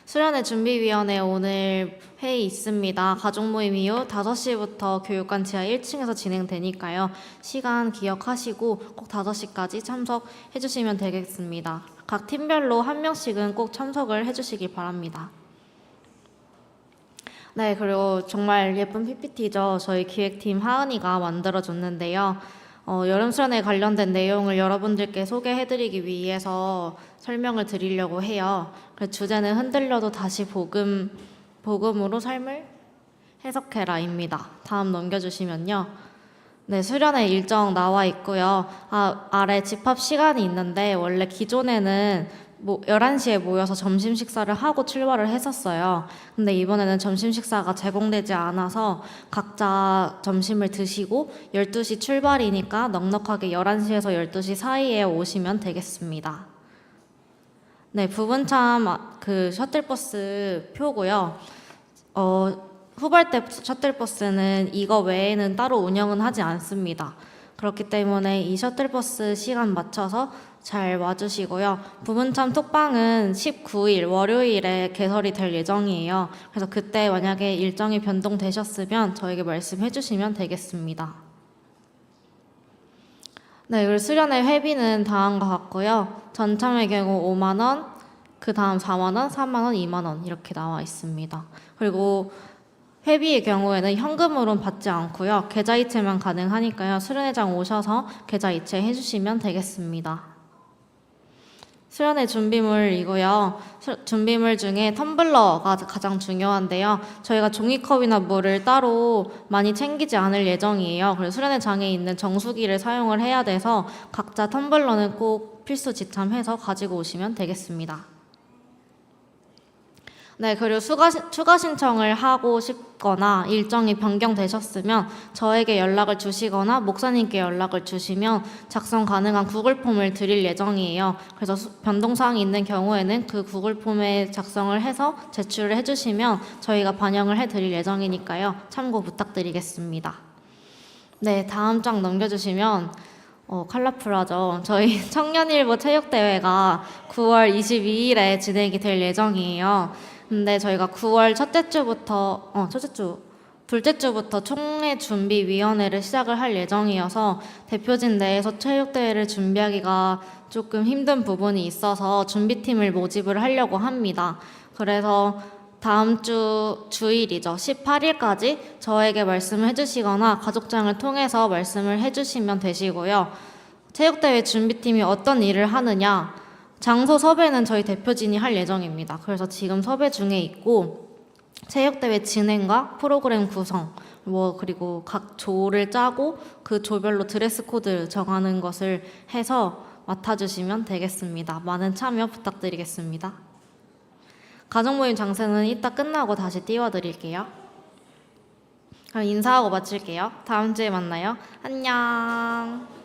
수련회 준비위원회 오늘 회의 있습니다. 가족모임 이후 5시부터 교육관 지하 1층에서 진행되니까요. 시간 기억하시고 꼭 5시까지 참석해 주시면 되겠습니다. 각 팀별로 한 명씩은 꼭 참석을 해주시기 바랍니다. 네, 그리고 정말 예쁜 PPT죠. 저희 기획팀 하은이가 만들어줬는데요. 여름 수련회 관련된 내용을 여러분들께 소개해드리기 위해서 설명을 드리려고 해요. 그 주제는 흔들려도 다시 복음으로 삶을 해석해라입니다. 다음 넘겨주시면요. 네, 수련회 일정 나와 있고요. 아래 집합 시간이 있는데 원래 기존에는 11시에 모여서 점심 식사를 하고 출발을 했었어요. 근데 이번에는 점심 식사가 제공되지 않아서 각자 점심을 드시고 12시 출발이니까 넉넉하게 11시에서 12시 사이에 오시면 되겠습니다. 네, 부분참 그 셔틀버스 표고요. 후발대 셔틀버스는 이거 외에는 따로 운영은 하지 않습니다. 그렇기 때문에 이 셔틀버스 시간 맞춰서 잘 와주시고요. 부분참 톡방은 19일 월요일에 개설이 될 예정이에요. 그래서 그때 만약에 일정이 변동되셨으면 저에게 말씀해 주시면 되겠습니다. 네, 그리고 수련회 회비는 다음과 같고요. 전참의 경우 5만 원, 그 다음 4만 원, 3만 원, 2만 원 이렇게 나와 있습니다. 그리고 회비의 경우에는 현금으로는 받지 않고요. 계좌이체만 가능하니까요. 수련회장 오셔서 계좌이체 해주시면 되겠습니다. 수련회 준비물이고요. 준비물 중에 텀블러가 가장 중요한데요. 저희가 종이컵이나 물을 따로 많이 챙기지 않을 예정이에요. 그래서 수련회장에 있는 정수기를 사용을 해야 돼서 각자 텀블러는 꼭 필수 지참해서 가지고 오시면 되겠습니다. 네, 그리고 추가 신청을 하고 싶거나 일정이 변경되셨으면 저에게 연락을 주시거나 목사님께 연락을 주시면 작성 가능한 구글 폼을 드릴 예정이에요. 그래서 변동사항이 있는 경우에는 그 구글 폼에 작성을 해서 제출을 해주시면 저희가 반영을 해드릴 예정이니까요. 참고 부탁드리겠습니다. 네, 다음 장 넘겨주시면 컬러풀하죠. 저희 청년일보 체육대회가 9월 22일에 진행이 될 예정이에요. 근데 저희가 9월 둘째 주부터 총회 준비위원회를 시작을 할 예정이어서 대표진 내에서 체육대회를 준비하기가 조금 힘든 부분이 있어서 준비팀을 모집을 하려고 합니다. 그래서 다음 주 주일이죠. 18일까지 저에게 말씀을 해주시거나 가족장을 통해서 말씀을 해주시면 되시고요. 체육대회 준비팀이 어떤 일을 하느냐, 장소 섭외는 저희 대표진이 할 예정입니다. 그래서 지금 섭외 중에 있고 체육대회 진행과 프로그램 구성, 그리고 각 조를 짜고 그 조별로 드레스 코드 정하는 것을 해서 맡아주시면 되겠습니다. 많은 참여 부탁드리겠습니다. 가족모임 장소는 이따 끝나고 다시 띄워드릴게요. 그럼 인사하고 마칠게요. 다음 주에 만나요. 안녕.